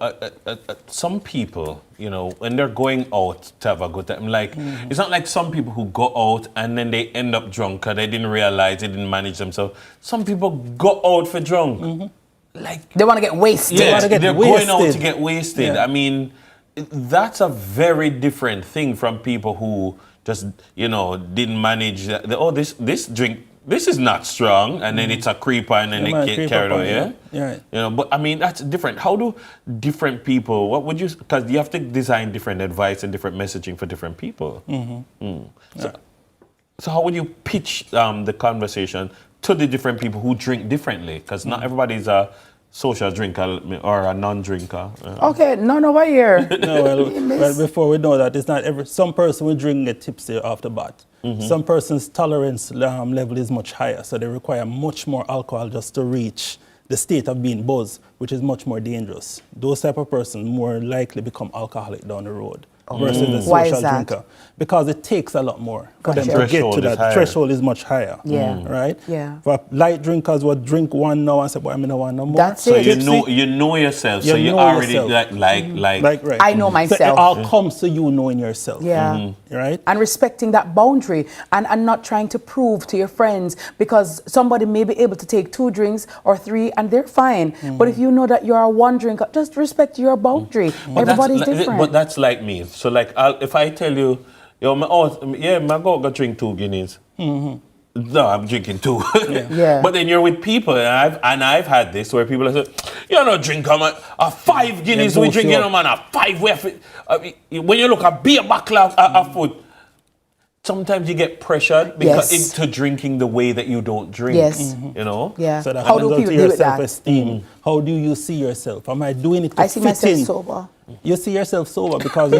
some people, you know, when they're going out to have a good time, like, it's not like some people who go out and then they end up drunk or they didn't realize they didn't manage themselves. Some people go out for drunk. Like, they want to get wasted. Yeah, they're going out to get wasted. I mean, that's a very different thing from people who just, you know, didn't manage. This drink, this is not strong, and then it's a creeper, and then they get carried away. You know, but I mean, that's different. How do different people? What would you? Because you have to design different advice and different messaging for different people. So how would you pitch the conversation to the different people who drink differently? Because not everybody's a social drinker or a non-drinker. Okay, none over here. well, before we know that, it's not some person will drink get tipsy off the bat. Some person's tolerance level is much higher, so they require much more alcohol just to reach the state of being buzzed, which is much more dangerous. Those type of persons more likely become alcoholic down the road versus a social drinker. Because it takes a lot more for them to get to that. The threshold is much higher. Right? For light drinkers will drink one now and say, well, I don't want no more. That's so it. you know yourself. So you already like I know myself. So it all comes to you knowing yourself. Right? And respecting that boundary and not trying to prove to your friends, because somebody may be able to take 2 drinks or 3 and they're fine. But if you know that you're a one drinker, just respect your boundary. Everybody's different. But that's like me. So like if I tell you, yo, my go drink 2 Guineas. No, I'm drinking 2. But then you're with people, and I've had this where people are saying, you're not drinking, man. A 5 Guineas we drinking, man. A 5 when you look at beer bottle of food, sometimes you get pressured because into drinking the way that you don't drink. You know? So that how do people deal with self-esteem? How do you see yourself? Am I doing it to I see fit myself in? sober. You see yourself sober because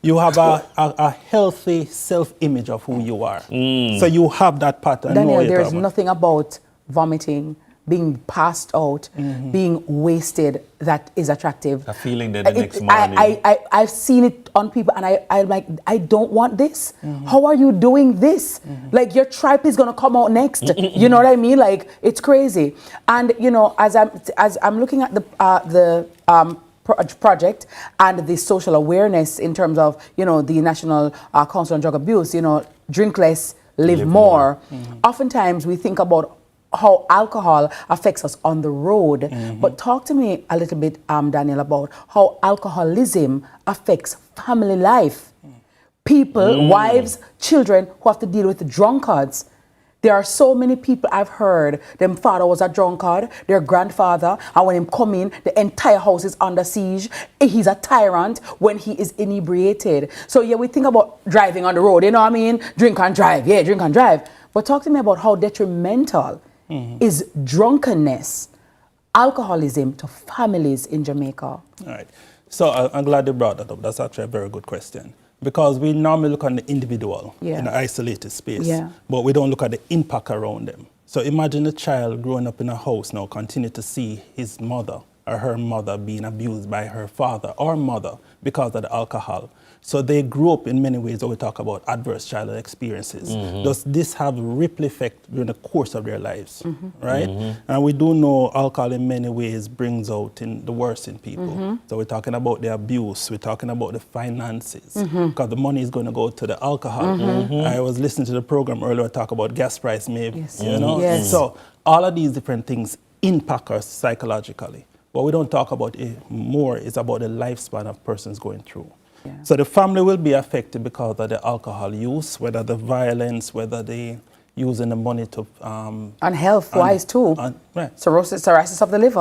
you have a healthy self-image of who you are. So you have that pattern. Daniel, there's nothing about vomiting, being passed out, being wasted that is attractive. A feeling that the next morning. I've seen it on people, and I'm like, I don't want this. How are you doing this? Like, your tripe is gonna come out next. You know what I mean? Like, it's crazy. And you know, as I'm looking at the project and the social awareness in terms of, you know, the National Council on Drug Abuse, you know, drink less, live more. Oftentimes we think about how alcohol affects us on the road. But talk to me a little bit, Daniel, about how alcoholism affects family life. People, wives, children who have to deal with drunkards. There are so many people I've heard, their father was a drunkard, their grandfather, and when him come in, the entire house is under siege. He's a tyrant when he is inebriated. So yeah, we think about driving on the road, you know what I mean? Drink and drive, drink and drive. But talk to me about how detrimental is drunkenness, alcoholism to families in Jamaica. All right. So I'm glad you brought that up. That's actually a very good question. Because we normally look on the individual in an isolated space, but we don't look at the impact around them. So imagine a child growing up in a house now continue to see his mother or her mother being abused by her father or mother because of the alcohol. So they grew up in many ways that we talk about adverse childhood experiences. Does this have a ripple effect during the course of their lives, right? And we do know alcohol in many ways brings out in the worst in people. So we're talking about the abuse, we're talking about the finances, because the money is going to go to the alcohol. I was listening to the program earlier, talk about gas price maybe, you know? So all of these different things impact us psychologically. What we don't talk about more is about the lifespan of persons going through. So the family will be affected because of the alcohol use, whether the violence, whether they using the money to... and health-wise too. Cirrhosis of the liver.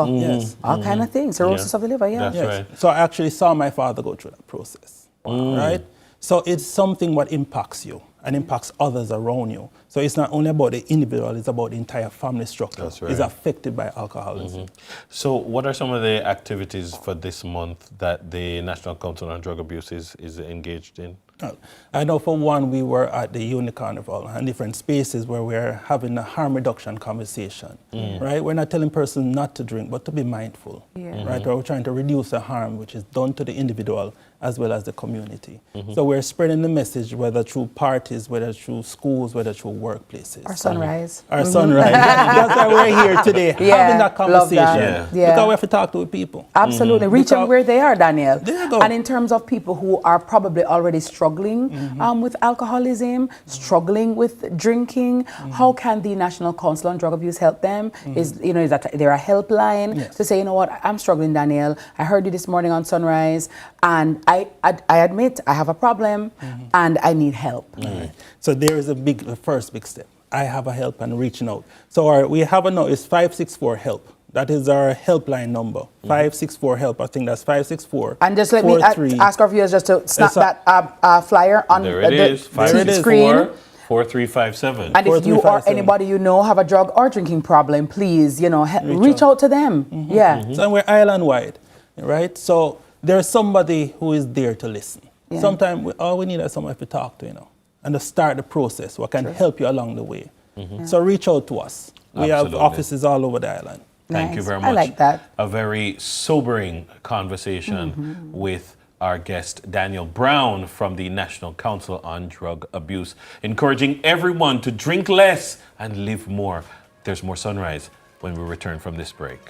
All kind of things. Cirrhosis of the liver, That's right. So I actually saw my father go through that process, right? So it's something what impacts you and impacts others around you. So it's not only about the individual, it's about the entire family structure. That's right. It's affected by alcoholism. So what are some of the activities for this month that the National Council on Drug Abuse is engaged in? I know for one, we were at the Uni Carnival and different spaces where we're having a harm reduction conversation, right? We're not telling persons not to drink, but to be mindful, right? We're trying to reduce the harm which is done to the individual as well as the community. So we're spreading the message, whether through parties, whether through schools, whether through workplaces. Our sunrise. Our sunrise. That's why we're here today, having that conversation. Because we have to talk to people. Absolutely. Reach them where they are, Daniel. There you go. And in terms of people who are probably already struggling with alcoholism, struggling with drinking, how can the National Council on Drug Abuse help them? Is that there a helpline to say, you know what, I'm struggling, Daniel. I heard you this morning on Sunrise, and I admit I have a problem and I need help. So there is the first big step. I have a help and reaching out. So we have a note, it's 564-HELP. That is our helpline number, 564-HELP. I think that's 564. And just let me ask our viewers just to snap that flyer on the screen. 4357. And if you or anybody you know have a drug or drinking problem, please, reach out to them. So we're island-wide, right? So there's somebody who is there to listen. Sometimes all we need is somebody to talk to, and to start the process what can help you along the way. So reach out to us. We have offices all over the island. Thank you very much. I like that. A very sobering conversation with our guest, Daniel Brown from the National Council on Drug Abuse, encouraging everyone to drink less and live more. There's more Sunrise when we return from this break.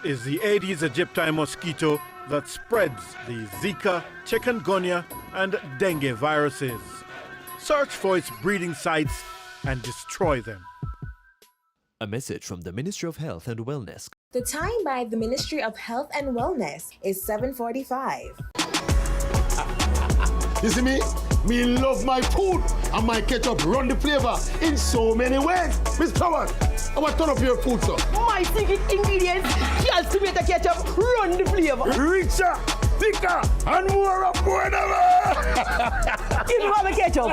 Is the Aedes aegypti mosquito that spreads the Zika, chikungunya, and dengue viruses. Search for its breeding sites and destroy them. A message from the Ministry of Health and Wellness. The time by the Ministry of Health and Wellness is 7:45. You see me? Me love my food and my ketchup run the flavor in so many ways. Miss Flowers, I want to turn up your food, sir. My secret ingredients, just tomato ketchup, run the flavor. Richer, thicker, and more affordable. Give me my ketchup.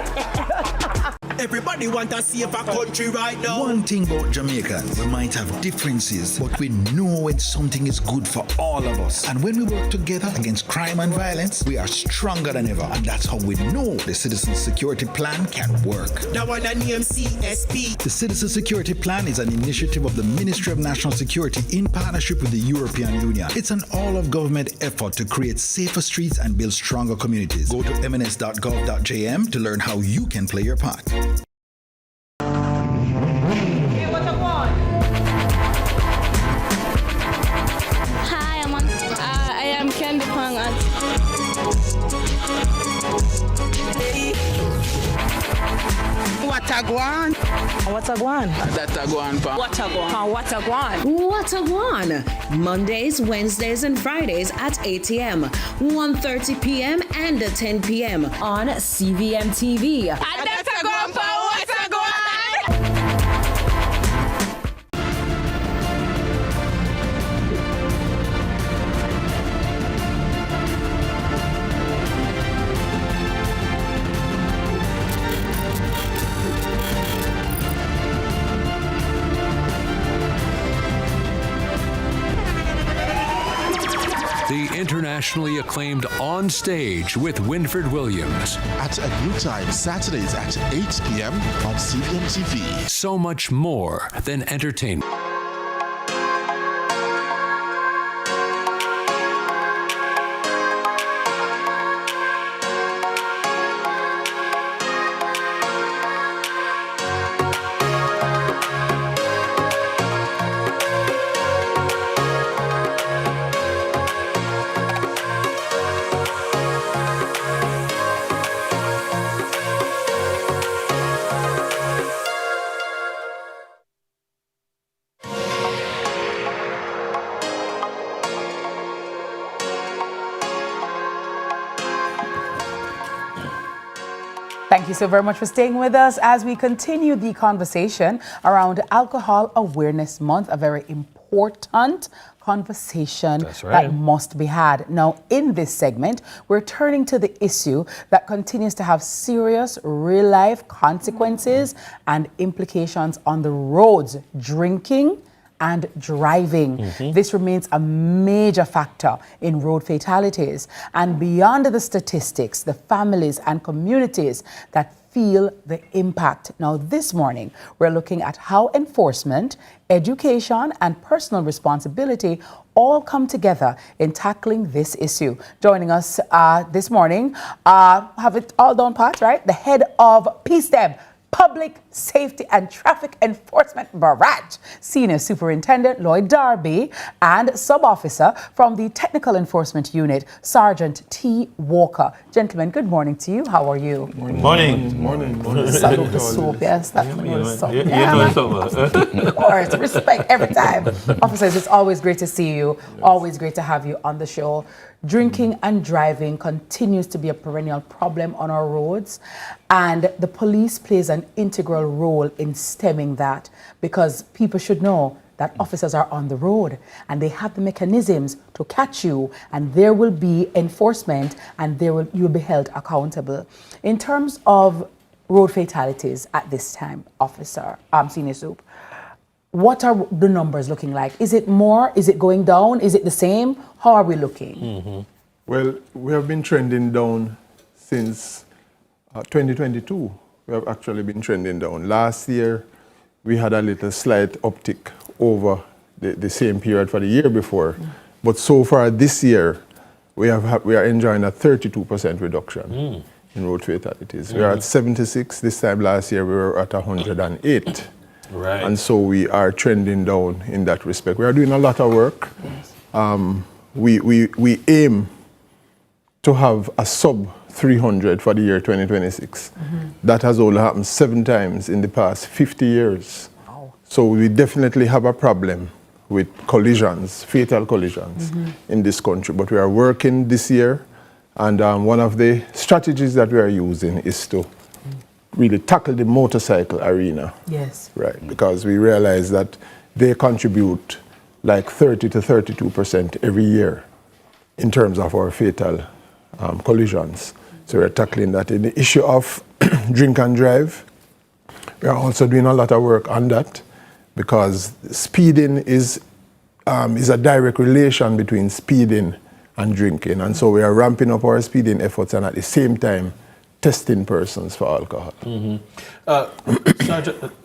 Everybody want to see if a country right now. One thing about Jamaicans, we might have differences, but we know when something is good for all of us. And when we work together against crime and violence, we are stronger than ever. And that's how we know the Citizen Security Plan can work. That one that name CSP. The Citizen Security Plan is an initiative of the Ministry of National Security in partnership with the European Union. It's an all-of-government effort to create safer streets and build stronger communities. Go to mns.gov.jm to learn how you can play your part. What a guan? That's a guan, pa. What a guan? What a guan? What a guan! Mondays, Wednesdays, and Fridays at 8 a.m., 1:30 p.m., and 10 p.m. on CVM TV. And that's a guan, pa. What a guan? The internationally acclaimed On Stage with Winfred Williams. At a new time, Saturdays at 8 p.m. on CVM TV. So much more than entertainment. Thank you so very much for staying with us as we continue the conversation around Alcohol Awareness Month, a very important conversation that must be had. Now, in this segment, we're turning to the issue that continues to have serious real-life consequences and implications on the roads: drinking and driving. This remains a major factor in road fatalities. And beyond the statistics, the families and communities that feel the impact. Now, this morning, we're looking at how enforcement, education, and personal responsibility all come together in tackling this issue. Joining us this morning, have it all down pat, right? The head of PSTEB, Public Safety and Traffic Enforcement Barrage, Senior Superintendent Lloyd Darby, and Sub-Officer from the Technical Enforcement Unit, Sergeant T. Walker. Gentlemen, good morning to you. How are you? Morning. Salute the soap, yes. That's of course, respect every time. Officers, it's always great to see you. Always great to have you on the show. Drinking and driving continues to be a perennial problem on our roads, and the police plays an integral role in stemming that, because people should know that officers are on the road and they have the mechanisms to catch you, and there will be enforcement and you'll be held accountable. In terms of road fatalities at this time, Officer, Senior Soup, what are the numbers looking like? Is it more? Is it going down? Is it the same? How are we looking? Well, we have been trending down since 2022. We have actually been trending down. Last year, we had a little slight uptick over the same period for the year before. But so far this year, we are enjoying a 32% reduction in road fatalities. We are at 76. This time last year, we were at 108. Right. And so we are trending down in that respect. We are doing a lot of work. We aim to have a sub 300 for the year 2026. That has only happened 7 times in the past 50 years. So we definitely have a problem with collisions, fatal collisions in this country. But we are working this year, and one of the strategies that we are using is to really tackle the motorcycle arena. Yes. Right, because we realize that they contribute like 30 to 32% every year in terms of our fatal collisions. So we're tackling that. In the issue of drink and drive, we are also doing a lot of work on that, because speeding is a direct relation between speeding and drinking. And so we are ramping up our speeding efforts and at the same time testing persons for alcohol.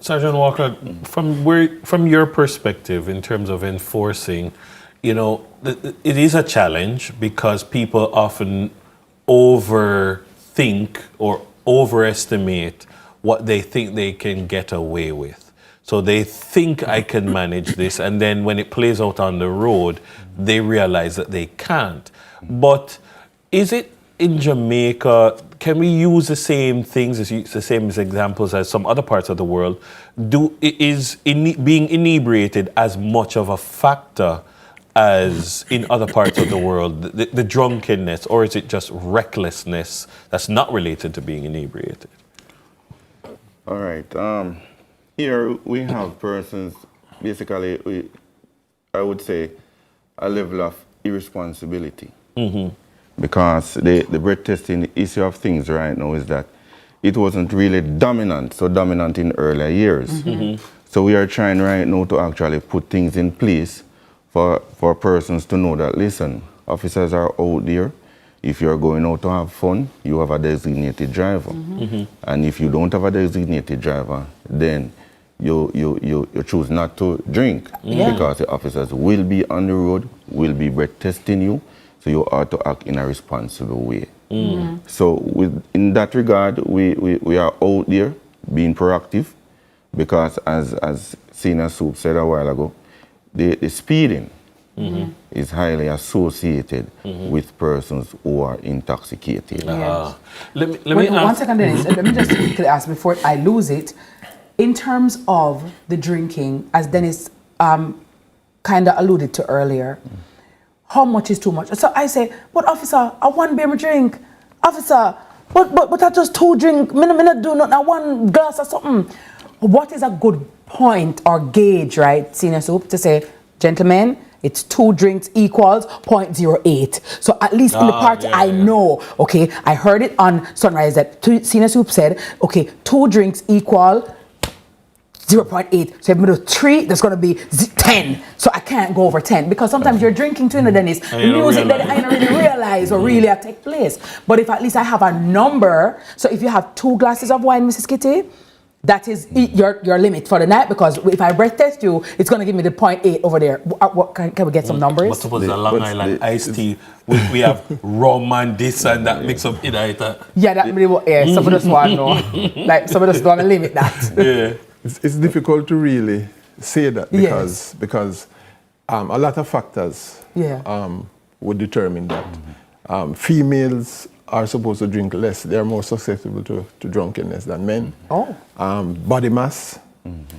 Sergeant Walker, from your perspective in terms of enforcing, you know, it is a challenge because people often overthink or overestimate what they think they can get away with. So they think I can manage this, and then when it plays out on the road, they realize that they can't. But is it in Jamaica, can we use the same things, the same examples as some other parts of the world? Is being inebriated as much of a factor as in other parts of the world, the drunkenness, or is it just recklessness that's not related to being inebriated? All right. Here we have persons, basically, I would say, a level of irresponsibility. Mm-hmm. Because the breath testing issue of things right now is that it wasn't really so dominant in earlier years. Mm-hmm. So we are trying right now to actually put things in place for persons to know that, listen, officers are out there. If you're going out to have fun, you have a designated driver. Mm-hmm. Mm-hmm. And if you don't have a designated driver, then you choose not to drink. Yeah. Because the officers will be on the road, will be breath testing you, so you ought to act in a responsible way. Mm-hmm. So in that regard, we are out there being proactive, because as Sina Soup said a while ago, the speeding is highly associated with persons who are intoxicated. Yes. Let me ask. 1 second, Dennis. Let me just quickly ask before I lose it. In terms of the drinking, as Dennis kind of alluded to earlier, how much is too much? So I say, but officer, I want beer drink. Officer, but I just 2 drink. Me not do nothing. I 1 glass or something. What is a good point or gauge, right, Senior Soup, to say, gentlemen, it's 2 drinks equals 0.08. So at least in the party, I know, okay, I heard it on Sunrise that Senior Soup said, okay, 2 drinks equal 0.8. So if I do 3, that's going to be 10. So I can't go over 10, because sometimes you're drinking too, Dennis, the music that I don't really realize or really take place. But if at least I have a number, so if you have 2 glasses of wine, Mrs. Kitty, that is your limit for the night, because if I breath test you, it's going to give me the 0.8 over there. What can we get some numbers? But suppose a Long Island iced tea, we have rum and this and that mix up in it. Yeah, that really, some of us want to know. Like, some of us don't limit that. Yeah. It's difficult to really say that, because a lot of factors would determine that. Females are supposed to drink less. They are more susceptible to drunkenness than men. Oh. Body mass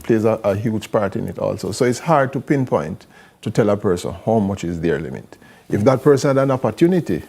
plays a huge part in it also. So it's hard to pinpoint to tell a person how much is their limit. If that person had an opportunity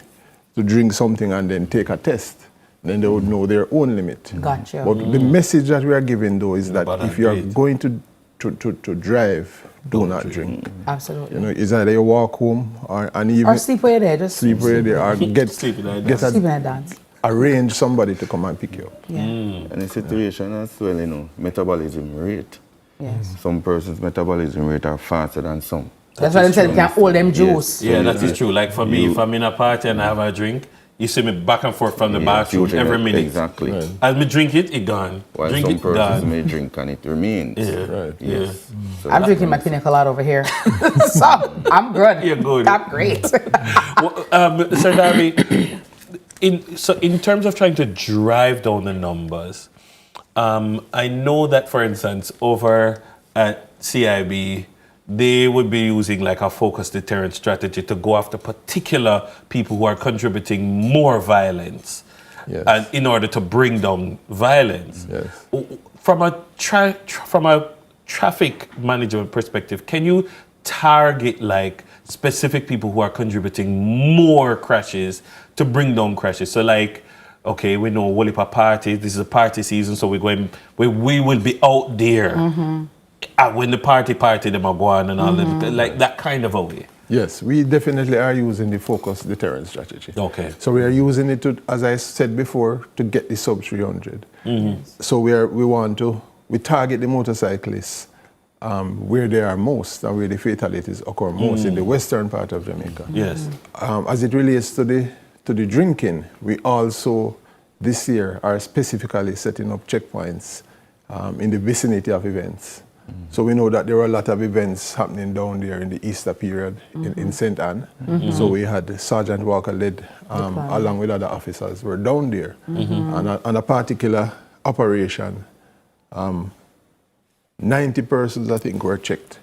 to drink something and then take a test, then they would know their own limit. Gotcha. But the message that we are giving, though, is that if you are going to drive, do not drink. Absolutely. You know, it's either you walk home and even or sleep where you're there. Just sleep where you're there, or sleep in a dance. Arrange somebody to come and pick you up. Yeah. And the situation as well, you know, metabolism rate. Yes. Some persons' metabolism rate are faster than some. That's why they said you can't hold them juice. Yes. Yeah, that is true. Like for me, if I'm in a party and I have a drink, you see me back and forth from the bathroom every minute. Exactly. Right. As me drink it gone. While drink some it, persons gone. may drink and it remains. Yeah. Right. Yes. So I'm drinking my pina colada over here. So I'm good. You're good. I'm great. Sir Darby, in terms of trying to drive down the numbers, I know that, for instance, over at CIB, they would be using like a focused deterrent strategy to go after particular people who are contributing more violence, and in order to bring down violence. Yes. From a traffic management perspective, can you target like specific people who are contributing more crashes to bring down crashes? So like, okay, we know Wolipa party, this is a party season, so we will be out there. When the party, them are going and all that, like that kind of a way. Yes, we definitely are using the focused deterrent strategy. Okay. So we are using it to, as I said before, to get the sub 300. So we target the motorcyclists where they are most and where the fatalities occur most in the western part of Jamaica. Yes. As it relates to the drinking, we also this year are specifically setting up checkpoints in the vicinity of events. So we know that there were a lot of events happening down there in the Easter period in St. Anne. So we had Sergeant Walker led, along with other officers, were down there. On a particular operation, 90 persons, I think, were checked.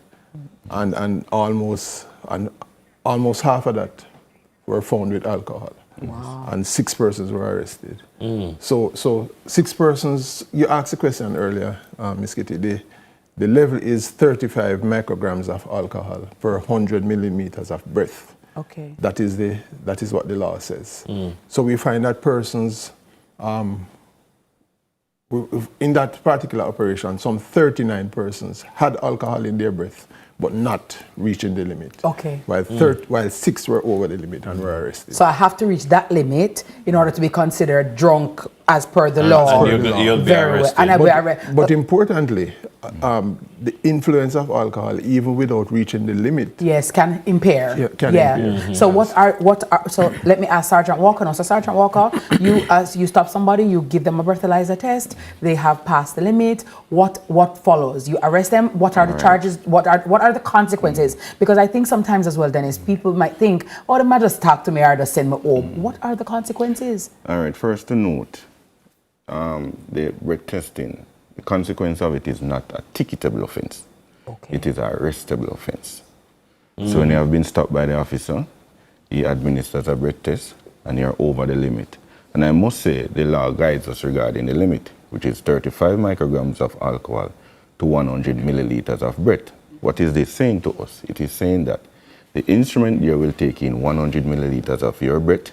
And almost half of that were found with alcohol. and 6 persons were arrested. So 6 persons, you asked a question earlier, Ms. Kitty, the level is 35 micrograms of alcohol per 100 millimeters of breath. Okay. That is what the law says. So we find that persons, in that particular operation, some 39 persons had alcohol in their breath, but not reaching the limit. Okay. While 6 were over the limit and were arrested. So I have to reach that limit in order to be considered drunk as per the law. And you'll be arrested. And I'll be arrested. But importantly, the influence of alcohol, even without reaching the limit, yes, can impair. Yeah, can impair. So so let me ask Sergeant Walker now. So Sergeant Walker, you stop somebody, you give them a breathalyzer test, they have passed the limit. What follows? You arrest them. What are the charges? What are the consequences? Because I think sometimes as well, Dennis, people might think, oh, they might just talk to me or just send me home. What are the consequences? All right, first to note, the breath testing, the consequence of it is not a ticketable offense. Okay. It is a arrestable offense. So when you have been stopped by the officer, he administers a breath test and you're over the limit. And I must say the law guides us regarding the limit, which is 35 micrograms of alcohol to 100 milliliters of breath. What is this saying to us? It is saying that the instrument there will take in 100 milliliters of your breath